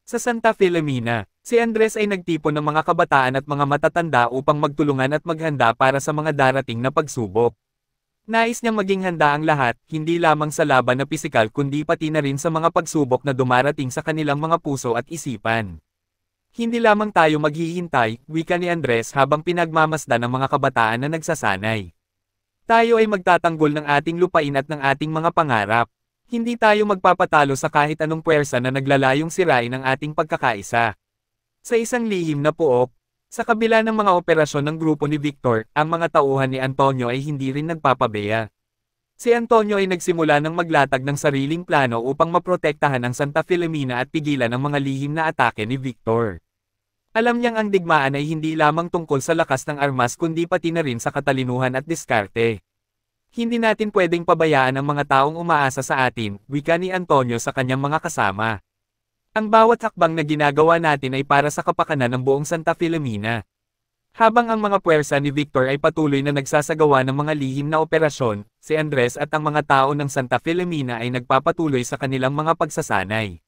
Sa Santa Filomena, si Andres ay nagtipon ng mga kabataan at mga matatanda upang magtulungan at maghanda para sa mga darating na pagsubok. Nais niyang maging handa ang lahat, hindi lamang sa laban na pisikal kundi pati na rin sa mga pagsubok na dumarating sa kanilang mga puso at isipan. Hindi lamang tayo maghihintay, wika ni Andres habang pinagmamasdan ng mga kabataan na nagsasanay. Tayo ay magtatanggol ng ating lupain at ng ating mga pangarap. Hindi tayo magpapatalo sa kahit anong puwersa na naglalayong sirain ang ating pagkakaisa. Sa isang lihim na pook, sa kabila ng mga operasyon ng grupo ni Victor, ang mga tauhan ni Antonio ay hindi rin nagpapabeya. Si Antonio ay nagsimula ng maglatag ng sariling plano upang maprotektahan ang Santa Filomena at pigilan ang mga lihim na atake ni Victor. Alam niyang ang digmaan ay hindi lamang tungkol sa lakas ng armas kundi pati na rin sa katalinuhan at diskarte. Hindi natin pwedeng pabayaan ang mga taong umaasa sa atin, wika ni Antonio sa kanyang mga kasama. Ang bawat hakbang na ginagawa natin ay para sa kapakanan ng buong Santa Filomena. Habang ang mga puwersa ni Victor ay patuloy na nagsasagawa ng mga lihim na operasyon, si Andres at ang mga tao ng Santa Filomena ay nagpapatuloy sa kanilang mga pagsasanay.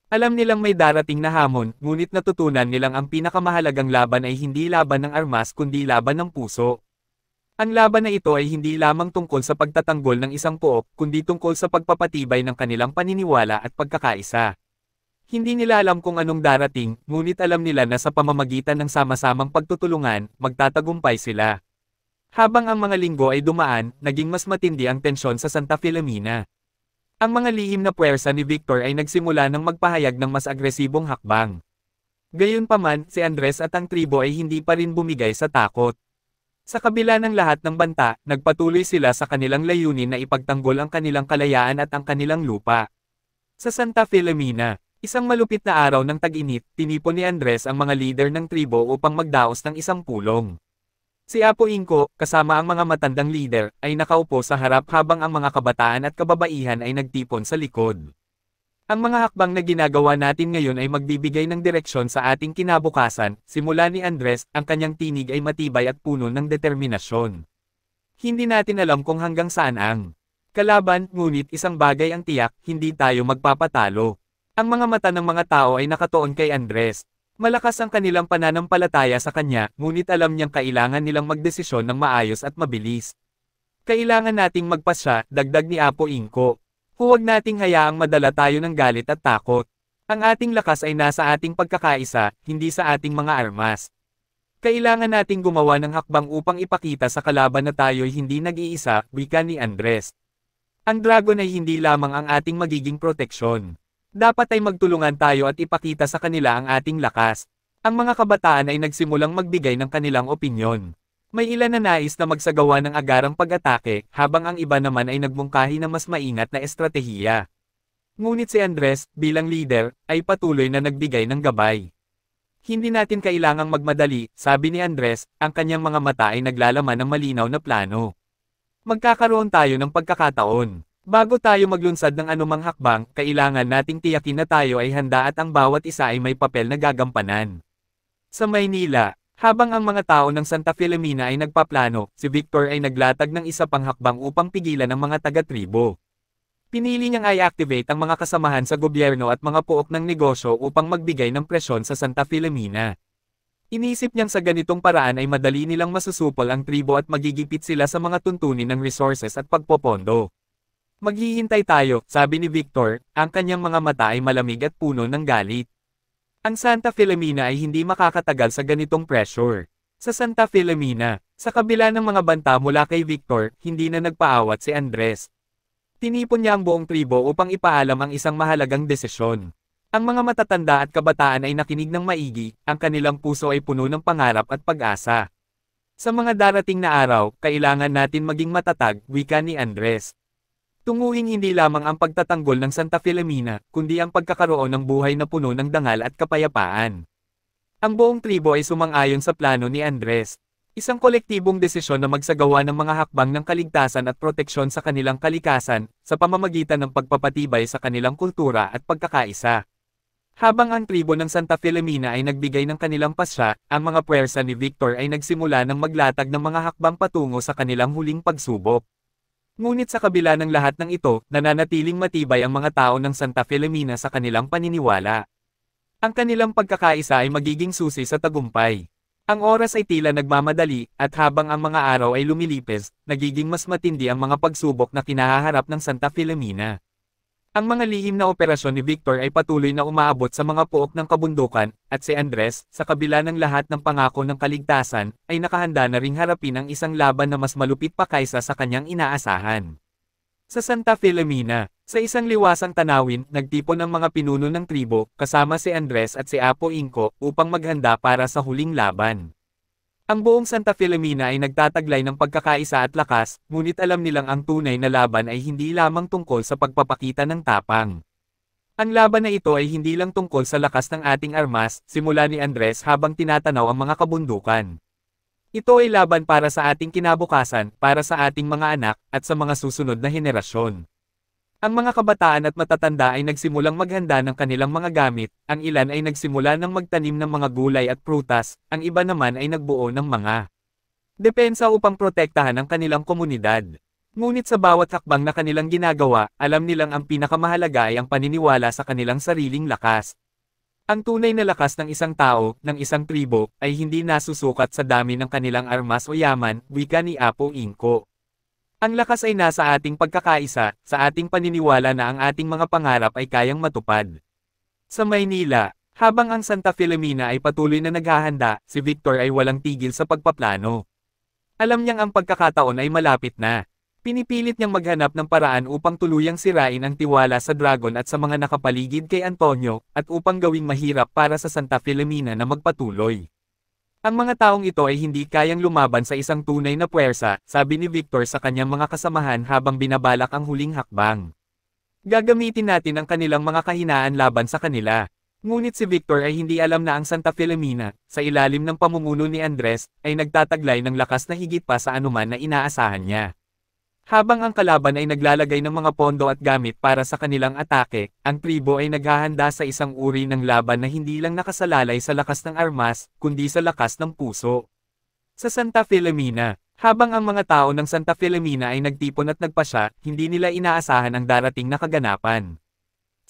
Alam nilang may darating na hamon, ngunit natutunan nilang ang pinakamahalagang laban ay hindi laban ng armas kundi laban ng puso. Ang laban na ito ay hindi lamang tungkol sa pagtatanggol ng isang pook, kundi tungkol sa pagpapatibay ng kanilang paniniwala at pagkakaisa. Hindi nila alam kung anong darating, ngunit alam nila na sa pamamagitan ng sama-samang pagtutulungan, magtatagumpay sila. Habang ang mga linggo ay dumaan, naging mas matindi ang tensyon sa Santa Filomena. Ang mga lihim na puwersa ni Victor ay nagsimula ng magpahayag ng mas agresibong hakbang. Gayunpaman, si Andres at ang tribo ay hindi pa rin bumigay sa takot. Sa kabila ng lahat ng banta, nagpatuloy sila sa kanilang layunin na ipagtanggol ang kanilang kalayaan at ang kanilang lupa. Sa Santa Filomena, isang malupit na araw ng tag-init, tinipon ni Andres ang mga lider ng tribo upang magdaos ng isang pulong. Si Apo Inko, kasama ang mga matandang lider, ay nakaupo sa harap habang ang mga kabataan at kababaihan ay nagtipon sa likod. Ang mga hakbang na ginagawa natin ngayon ay magbibigay ng direksyon sa ating kinabukasan, simula ni Andres, ang kanyang tinig ay matibay at puno ng determinasyon. Hindi natin alam kung hanggang saan ang kalaban, ngunit isang bagay ang tiyak, hindi tayo magpapatalo. Ang mga mata ng mga tao ay nakatuon kay Andres. Malakas ang kanilang pananampalataya sa kanya, ngunit alam niyang kailangan nilang magdesisyon ng maayos at mabilis. Kailangan nating magpasya, dagdag ni Apo Inko. Huwag nating hayaang madala tayo ng galit at takot. Ang ating lakas ay nasa ating pagkakaisa, hindi sa ating mga armas. Kailangan nating gumawa ng hakbang upang ipakita sa kalaban na tayo'y hindi nag-iisa, wika ni Andres. Ang Dragon ay hindi lamang ang ating magiging proteksyon. Dapat ay magtulungan tayo at ipakita sa kanila ang ating lakas. Ang mga kabataan ay nagsimulang magbigay ng kanilang opinyon. May ilan na nais na magsagawa ng agarang pag-atake, habang ang iba naman ay nagmungkahi na mas maingat na estratehiya. Ngunit si Andres, bilang leader, ay patuloy na nagbigay ng gabay. Hindi natin kailangang magmadali, sabi ni Andres, ang kanyang mga mata ay naglalaman ng malinaw na plano. Magkakaroon tayo ng pagkakataon. Bago tayo maglunsad ng anumang hakbang, kailangan nating tiyakin na tayo ay handa at ang bawat isa ay may papel na gagampanan. Sa Maynila, habang ang mga tao ng Santa Filomena ay nagpaplano, si Victor ay naglatag ng isa pang hakbang upang pigilan ang mga taga-tribo. Pinili niyang i-activate ang mga kasamahan sa gobyerno at mga pook ng negosyo upang magbigay ng presyon sa Santa Filomena. Inisip niyang sa ganitong paraan ay madali nilang masusupol ang tribo at magigipit sila sa mga tuntunin ng resources at pagpopondo. Maghihintay tayo, sabi ni Victor, ang kanyang mga mata ay malamig at puno ng galit. Ang Santa Filomena ay hindi makakatagal sa ganitong pressure. Sa Santa Filomena, sa kabila ng mga banta mula kay Victor, hindi na nagpaawat si Andres. Tinipon niya ang buong tribo upang ipaalam ang isang mahalagang desisyon. Ang mga matatanda at kabataan ay nakinig ng maigi, ang kanilang puso ay puno ng pangarap at pag-asa. Sa mga darating na araw, kailangan natin maging matatag, wika ni Andres. Tunguhin hindi lamang ang pagtatanggol ng Santa Filomena, kundi ang pagkakaroon ng buhay na puno ng dangal at kapayapaan. Ang buong tribo ay sumang-ayon sa plano ni Andres. Isang kolektibong desisyon na magsagawa ng mga hakbang ng kaligtasan at proteksyon sa kanilang kalikasan, sa pamamagitan ng pagpapatibay sa kanilang kultura at pagkakaisa. Habang ang tribo ng Santa Filomena ay nagbigay ng kanilang pasya, ang mga puwersa ni Victor ay nagsimula ng maglatag ng mga hakbang patungo sa kanilang huling pagsubok. Ngunit sa kabila ng lahat ng ito, nananatiling matibay ang mga tao ng Santa Filomena sa kanilang paniniwala. Ang kanilang pagkakaisa ay magiging susi sa tagumpay. Ang oras ay tila nagmamadali, at habang ang mga araw ay lumilipis, nagiging mas matindi ang mga pagsubok na kinahaharap ng Santa Filomena. Ang mga lihim na operasyon ni Victor ay patuloy na umaabot sa mga pook ng kabundukan, at si Andres, sa kabila ng lahat ng pangako ng kaligtasan, ay nakahanda na ring harapin ang isang laban na mas malupit pa kaysa sa kanyang inaasahan. Sa Santa Filomena, sa isang liwasang tanawin, nagtipon ang mga pinuno ng tribo, kasama si Andres at si Apo Inco, upang maghanda para sa huling laban. Ang buong Santa Filomena ay nagtataglay ng pagkakaisa at lakas, ngunit alam nilang ang tunay na laban ay hindi lamang tungkol sa pagpapakita ng tapang. Ang laban na ito ay hindi lang tungkol sa lakas ng ating armas, simula ni Andres habang tinatanaw ang mga kabundukan. Ito ay laban para sa ating kinabukasan, para sa ating mga anak, at sa mga susunod na henerasyon. Ang mga kabataan at matatanda ay nagsimulang maghanda ng kanilang mga gamit, ang ilan ay nagsimula ng magtanim ng mga gulay at prutas, ang iba naman ay nagbuo ng mga depensa upang protektahan ang kanilang komunidad. Ngunit sa bawat hakbang na kanilang ginagawa, alam nilang ang pinakamahalaga ay ang paniniwala sa kanilang sariling lakas. Ang tunay na lakas ng isang tao, ng isang tribo, ay hindi nasusukat sa dami ng kanilang armas o yaman, wika ni Apo Inco. Ang lakas ay nasa ating pagkakaisa, sa ating paniniwala na ang ating mga pangarap ay kayang matupad. Sa Maynila, habang ang Santa Filomena ay patuloy na naghahanda, si Victor ay walang tigil sa pagpaplano. Alam niyang ang pagkakataon ay malapit na. Pinipilit niyang maghanap ng paraan upang tuluyang sirain ang tiwala sa Dragon at sa mga nakapaligid kay Antonio, at upang gawing mahirap para sa Santa Filomena na magpatuloy. Ang mga taong ito ay hindi kayang lumaban sa isang tunay na puwersa, sabi ni Victor sa kanyang mga kasamahan habang binabalak ang huling hakbang. Gagamitin natin ang kanilang mga kahinaan laban sa kanila. Ngunit si Victor ay hindi alam na ang Santa Filomena, sa ilalim ng pamumuno ni Andres, ay nagtataglay ng lakas na higit pa sa anuman na inaasahan niya. Habang ang kalaban ay naglalagay ng mga pondo at gamit para sa kanilang atake, ang tribo ay naghahanda sa isang uri ng laban na hindi lang nakasalalay sa lakas ng armas, kundi sa lakas ng puso. Sa Santa Filomena, habang ang mga tao ng Santa Filomena ay nagtipon at nagpasya, hindi nila inaasahan ang darating na kaganapan.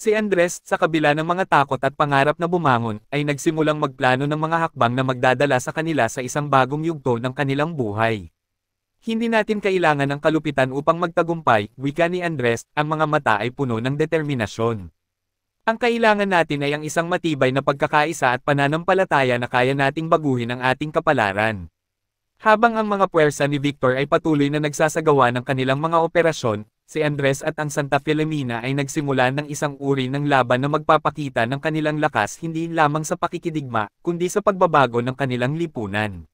Si Andres, sa kabila ng mga takot at pangarap na bumangon, ay nagsimulang magplano ng mga hakbang na magdadala sa kanila sa isang bagong yugto ng kanilang buhay. Hindi natin kailangan ng kalupitan upang magtagumpay, wika ni Andres, ang mga mata ay puno ng determinasyon. Ang kailangan natin ay ang isang matibay na pagkakaisa at pananampalataya na kaya nating baguhin ang ating kapalaran. Habang ang mga puwersa ni Victor ay patuloy na nagsasagawa ng kanilang mga operasyon, si Andres at ang Santa Filomena ay nagsimula ng isang uri ng laban na magpapakita ng kanilang lakas hindi lamang sa pakikidigma, kundi sa pagbabago ng kanilang lipunan.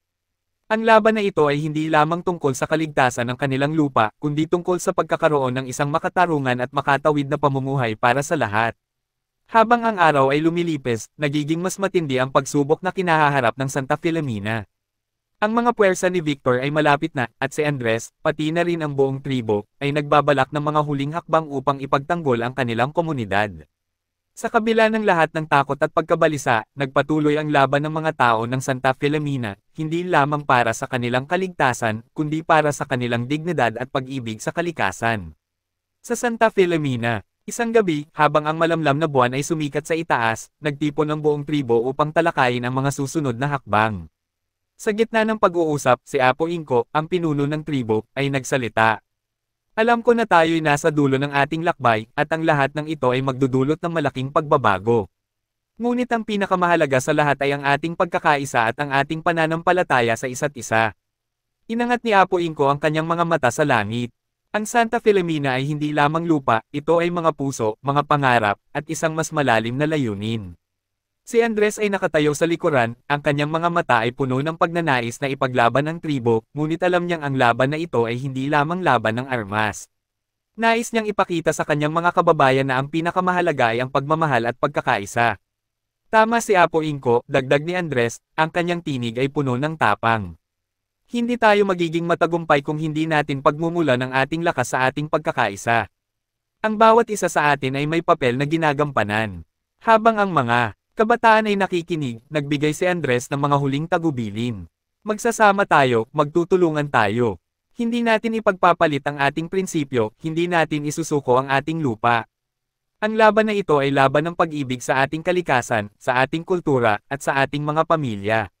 Ang laban na ito ay hindi lamang tungkol sa kaligtasan ng kanilang lupa, kundi tungkol sa pagkakaroon ng isang makatarungan at makatawid na pamumuhay para sa lahat. Habang ang araw ay lumilipis, nagiging mas matindi ang pagsubok na kinahaharap ng Santa Filomena. Ang mga puwersa ni Victor ay malapit na, at si Andres, pati na rin ang buong tribo, ay nagbabalak ng mga huling hakbang upang ipagtanggol ang kanilang komunidad. Sa kabila ng lahat ng takot at pagkabalisa, nagpatuloy ang laban ng mga tao ng Santa Filomena, hindi lamang para sa kanilang kaligtasan, kundi para sa kanilang dignidad at pag-ibig sa kalikasan. Sa Santa Filomena, isang gabi, habang ang malamlam na buwan ay sumikat sa itaas, nagtipon ang buong tribo upang talakayin ang mga susunod na hakbang. Sa gitna ng pag-uusap, si Apo Inko, ang pinuno ng tribo, ay nagsalita. Alam ko na tayo'y nasa dulo ng ating lakbay, at ang lahat ng ito ay magdudulot ng malaking pagbabago. Ngunit ang pinakamahalaga sa lahat ay ang ating pagkakaisa at ang ating pananampalataya sa isa't isa. Inangat ni Apo Inko ang kanyang mga mata sa langit. Ang Santa Filomena ay hindi lamang lupa, ito ay mga puso, mga pangarap, at isang mas malalim na layunin. Si Andres ay nakatayo sa likuran, ang kanyang mga mata ay puno ng pagnanais na ipaglaban ang tribo, ngunit alam niyang ang laban na ito ay hindi lamang laban ng armas. Nais niyang ipakita sa kanyang mga kababayan na ang pinakamahalaga ay ang pagmamahal at pagkakaisa. Tama si Apo Inko, dagdag ni Andres, ang kanyang tinig ay puno ng tapang. Hindi tayo magiging matagumpay kung hindi natin pagmumulan ang ating lakas sa ating pagkakaisa. Ang bawat isa sa atin ay may papel na ginagampanan. Habang ang mga kabataan ay nakikinig, nagbigay si Andres ng mga huling tagubilin. Magsasama tayo, magtutulungan tayo. Hindi natin ipagpapalit ang ating prinsipyo, hindi natin isusuko ang ating lupa. Ang laban na ito ay laban ng pag-ibig sa ating kalikasan, sa ating kultura, at sa ating mga pamilya.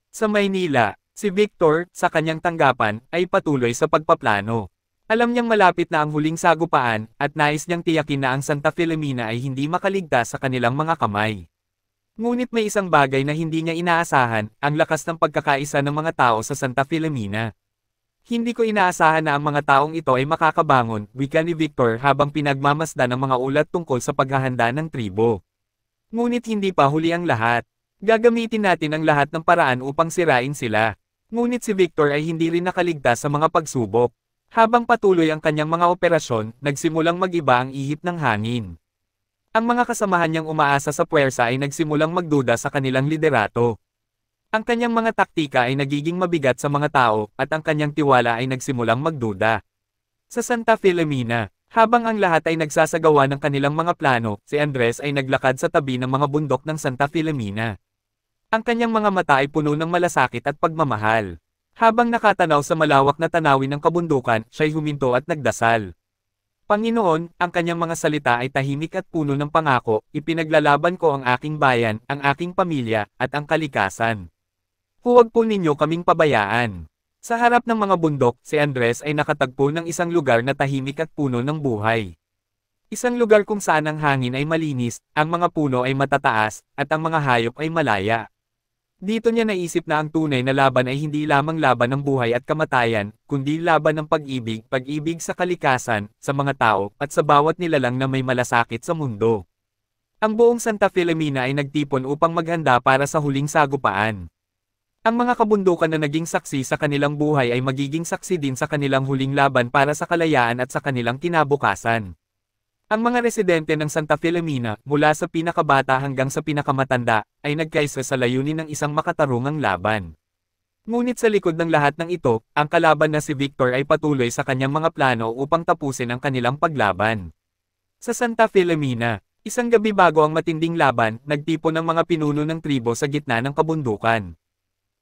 Sa Maynila, si Victor, sa kanyang tanggapan, ay patuloy sa pagpaplano. Alam niyang malapit na ang huling sagupaan, at nais niyang tiyakin na ang Santa Filomena ay hindi makaligtas sa kanilang mga kamay. Ngunit may isang bagay na hindi niya inaasahan, ang lakas ng pagkakaisa ng mga tao sa Santa Filomena. Hindi ko inaasahan na ang mga taong ito ay makakabangon, wika ni Victor habang pinagmamasdan ang mga ulat tungkol sa paghahanda ng tribo. Ngunit hindi pa huli ang lahat. Gagamitin natin ang lahat ng paraan upang sirain sila. Ngunit si Victor ay hindi rin nakaligtas sa mga pagsubok. Habang patuloy ang kanyang mga operasyon, nagsimulang mag-iba ang ihip ng hangin. Ang mga kasamahan niyang umaasa sa puwersa ay nagsimulang magduda sa kanilang liderato. Ang kanyang mga taktika ay nagiging mabigat sa mga tao, at ang kanyang tiwala ay nagsimulang magduda. Sa Santa Filomena, habang ang lahat ay nagsasagawa ng kanilang mga plano, si Andres ay naglakad sa tabi ng mga bundok ng Santa Filomena. Ang kanyang mga mata ay puno ng malasakit at pagmamahal. Habang nakatanaw sa malawak na tanawin ng kabundukan, siya'y huminto at nagdasal. Panginoon, ang kanyang mga salita ay tahimik at puno ng pangako, ipinaglalaban ko ang aking bayan, ang aking pamilya, at ang kalikasan. Huwag po ninyo kaming pabayaan. Sa harap ng mga bundok, si Andres ay nakatagpo ng isang lugar na tahimik at puno ng buhay. Isang lugar kung saan ang hangin ay malinis, ang mga puno ay matataas, at ang mga hayop ay malaya. Dito niya naisip na ang tunay na laban ay hindi lamang laban ng buhay at kamatayan, kundi laban ng pag-ibig sa kalikasan, sa mga tao, at sa bawat nilalang na may malasakit sa mundo. Ang buong Santa Filomena ay nagtipon upang maghanda para sa huling sagupaan. Ang mga kabundukan na naging saksi sa kanilang buhay ay magiging saksi din sa kanilang huling laban para sa kalayaan at sa kanilang kinabukasan. Ang mga residente ng Santa Filomena, mula sa pinakabata hanggang sa pinakamatanda, ay nagkaisa sa layunin ng isang makatarungang laban. Ngunit sa likod ng lahat ng ito, ang kalaban na si Victor ay patuloy sa kanyang mga plano upang tapusin ang kanilang paglaban. Sa Santa Filomena, isang gabi bago ang matinding laban, nagtipon ng mga pinuno ng tribo sa gitna ng kabundukan.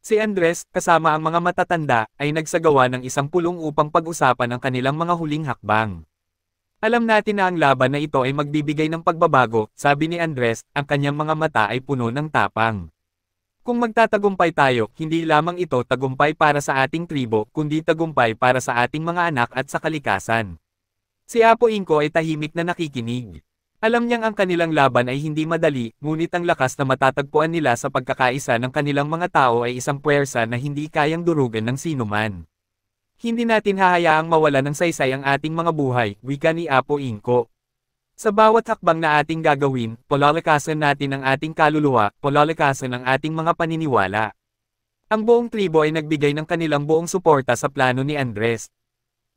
Si Andres, kasama ang mga matatanda, ay nagsagawa ng isang pulong upang pag-usapan ang kanilang mga huling hakbang. Alam natin na ang laban na ito ay magbibigay ng pagbabago, sabi ni Andres, ang kanyang mga mata ay puno ng tapang. Kung magtatagumpay tayo, hindi lamang ito tagumpay para sa ating tribo, kundi tagumpay para sa ating mga anak at sa kalikasan. Si Apo Inko ay tahimik na nakikinig. Alam niyang ang kanilang laban ay hindi madali, ngunit ang lakas na matatagpuan nila sa pagkakaisa ng kanilang mga tao ay isang puwersa na hindi kayang durugan ng sinuman. Hindi natin hahayaang mawala ng saysay ang ating mga buhay, wika ni Apo Inko. Sa bawat hakbang na ating gagawin, palalakasan natin ang ating kaluluwa, palalakasan ang ating mga paniniwala. Ang buong tribo ay nagbigay ng kanilang buong suporta sa plano ni Andres.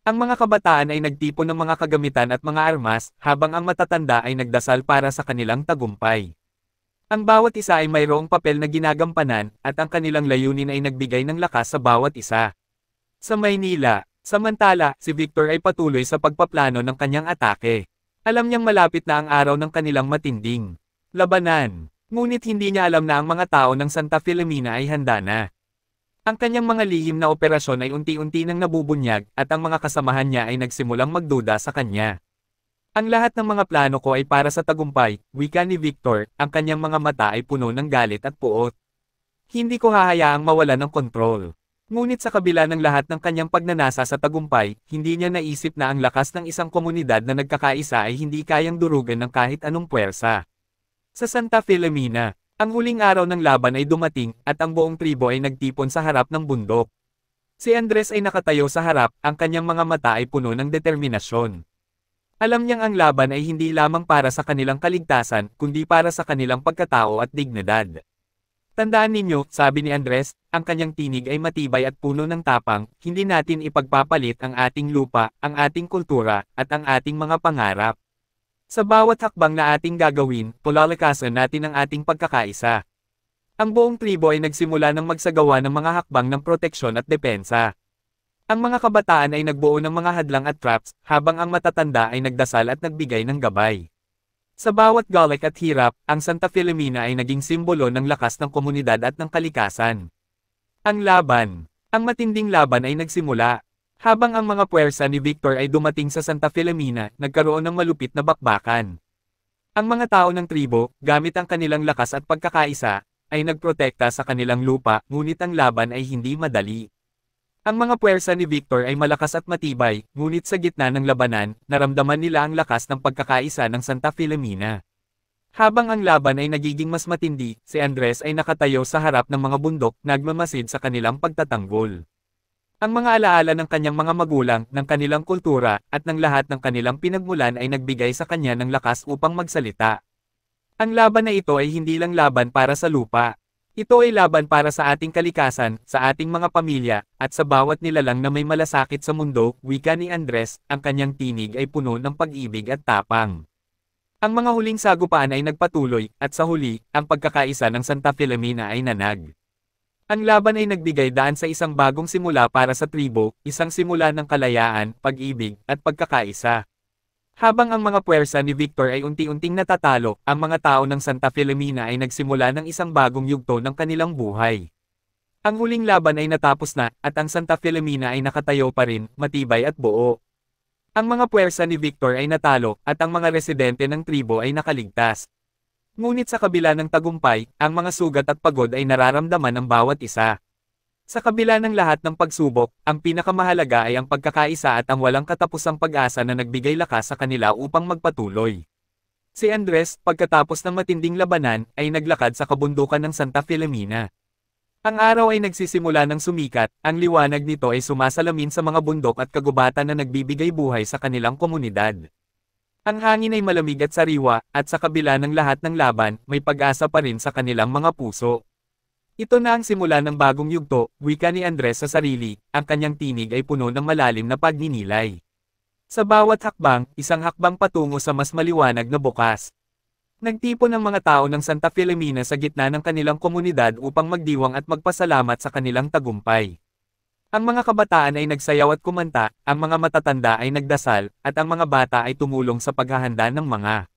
Ang mga kabataan ay nagtipon ng mga kagamitan at mga armas, habang ang matatanda ay nagdasal para sa kanilang tagumpay. Ang bawat isa ay mayroong papel na ginagampanan, at ang kanilang layunin ay nagbigay ng lakas sa bawat isa. Sa Maynila, samantala, si Victor ay patuloy sa pagpaplano ng kanyang atake. Alam niyang malapit na ang araw ng kanilang matinding labanan. Ngunit hindi niya alam na ang mga tao ng Santa Filomena ay handa na. Ang kanyang mga lihim na operasyon ay unti-unti nang nabubunyag, at ang mga kasamahan niya ay nagsimulang magduda sa kanya. Ang lahat ng mga plano ko ay para sa tagumpay, wika ni Victor, ang kanyang mga mata ay puno ng galit at puot. Hindi ko hahayaang mawalan ng kontrol. Ngunit sa kabila ng lahat ng kanyang pagnanasa sa tagumpay, hindi niya naisip na ang lakas ng isang komunidad na nagkakaisa ay hindi kayang durugan ng kahit anong puwersa. Sa Santa Filomena, ang huling araw ng laban ay dumating, at ang buong tribo ay nagtipon sa harap ng bundok. Si Andres ay nakatayo sa harap, ang kanyang mga mata ay puno ng determinasyon. Alam niyang ang laban ay hindi lamang para sa kanilang kaligtasan, kundi para sa kanilang pagkatao at dignidad. Tandaan ninyo, sabi ni Andres, ang kanyang tinig ay matibay at puno ng tapang, hindi natin ipagpapalit ang ating lupa, ang ating kultura, at ang ating mga pangarap. Sa bawat hakbang na ating gagawin, palalakasan natin ang ating pagkakaisa. Ang buong tribo ay nagsimula ng magsagawa ng mga hakbang ng proteksyon at depensa. Ang mga kabataan ay nagbuo ng mga hadlang at traps, habang ang matatanda ay nagdasal at nagbigay ng gabay. Sa bawat galik at hirap, ang Santa Filomena ay naging simbolo ng lakas ng komunidad at ng kalikasan. Ang laban. Ang matinding laban ay nagsimula. Habang ang mga puwersa ni Victor ay dumating sa Santa Filomena, nagkaroon ng malupit na bakbakan. Ang mga tao ng tribo, gamit ang kanilang lakas at pagkakaisa, ay nagprotekta sa kanilang lupa, ngunit ang laban ay hindi madali. Ang mga puwersa ni Victor ay malakas at matibay, ngunit sa gitna ng labanan, naramdaman nila ang lakas ng pagkakaisa ng Santa Filomena. Habang ang laban ay nagiging mas matindi, si Andres ay nakatayo sa harap ng mga bundok, nagmamasid sa kanilang pagtatanggol. Ang mga alaala ng kanyang mga magulang, ng kanilang kultura, at ng lahat ng kanilang pinagmulan ay nagbigay sa kanya ng lakas upang magsalita. Ang laban na ito ay hindi lang laban para sa lupa. Ito ay laban para sa ating kalikasan, sa ating mga pamilya, at sa bawat nilalang na may malasakit sa mundo, wika ni Andres, ang kanyang tinig ay puno ng pag-ibig at tapang. Ang mga huling sagupaan ay nagpatuloy, at sa huli, ang pagkakaisa ng Santa Filomena ay nanag. Ang laban ay nagbigay daan sa isang bagong simula para sa tribo, isang simula ng kalayaan, pag-ibig, at pagkakaisa. Habang ang mga puwersa ni Victor ay unti-unting natatalo, ang mga tao ng Santa Filomena ay nagsimula ng isang bagong yugto ng kanilang buhay. Ang huling laban ay natapos na, at ang Santa Filomena ay nakatayo pa rin, matibay at buo. Ang mga puwersa ni Victor ay natalo, at ang mga residente ng tribo ay nakaligtas. Ngunit sa kabila ng tagumpay, ang mga sugat at pagod ay nararamdaman ng bawat isa. Sa kabila ng lahat ng pagsubok, ang pinakamahalaga ay ang pagkakaisa at ang walang katapusang pag-asa na nagbigay lakas sa kanila upang magpatuloy. Si Andres, pagkatapos ng matinding labanan, ay naglakad sa kabundukan ng Santa Filomena. Ang araw ay nagsisimula ng sumikat, ang liwanag nito ay sumasalamin sa mga bundok at kagubatan na nagbibigay buhay sa kanilang komunidad. Ang hangin ay malamig at sariwa, at sa kabila ng lahat ng laban, may pag-asa pa rin sa kanilang mga puso. Ito na ang simula ng bagong yugto, wika ni Andres sa sarili, ang kanyang tinig ay puno ng malalim na pagninilay. Sa bawat hakbang, isang hakbang patungo sa mas maliwanag na bukas. Nagtipon ang mga tao ng Santa Filomena sa gitna ng kanilang komunidad upang magdiwang at magpasalamat sa kanilang tagumpay. Ang mga kabataan ay nagsayaw at kumanta, ang mga matatanda ay nagdasal, at ang mga bata ay tumulong sa paghahanda ng mga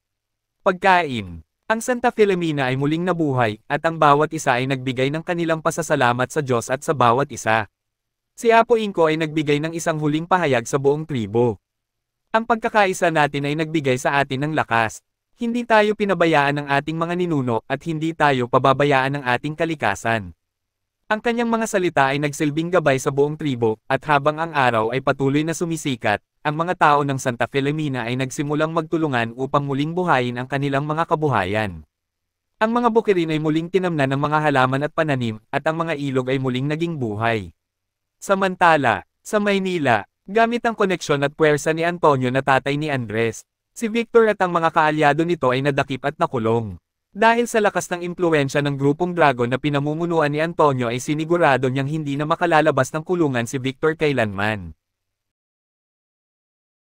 pagkain. Ang Santa Filomena ay muling nabuhay, at ang bawat isa ay nagbigay ng kanilang pasasalamat sa Diyos at sa bawat isa. Si Apo Inko ay nagbigay ng isang huling pahayag sa buong tribo. Ang pagkakaisa natin ay nagbigay sa atin ng lakas. Hindi tayo pinabayaan ng ating mga ninuno at hindi tayo pababayaan ng ating kalikasan. Ang kanyang mga salita ay nagsilbing gabay sa buong tribo, at habang ang araw ay patuloy na sumisikat, ang mga tao ng Santa Filomena ay nagsimulang magtulungan upang muling buhayin ang kanilang mga kabuhayan. Ang mga bukirin ay muling tinamnan ng mga halaman at pananim, at ang mga ilog ay muling naging buhay. Samantala, sa Maynila, gamit ang koneksyon at puwersa ni Antonio na tatay ni Andres, si Victor at ang mga kaalyado nito ay nadakip at nakulong. Dahil sa lakas ng impluwensya ng grupong Dragon na pinamumunuan ni Antonio ay sinigurado niyang hindi na makalalabas ng kulungan si Victor kailanman.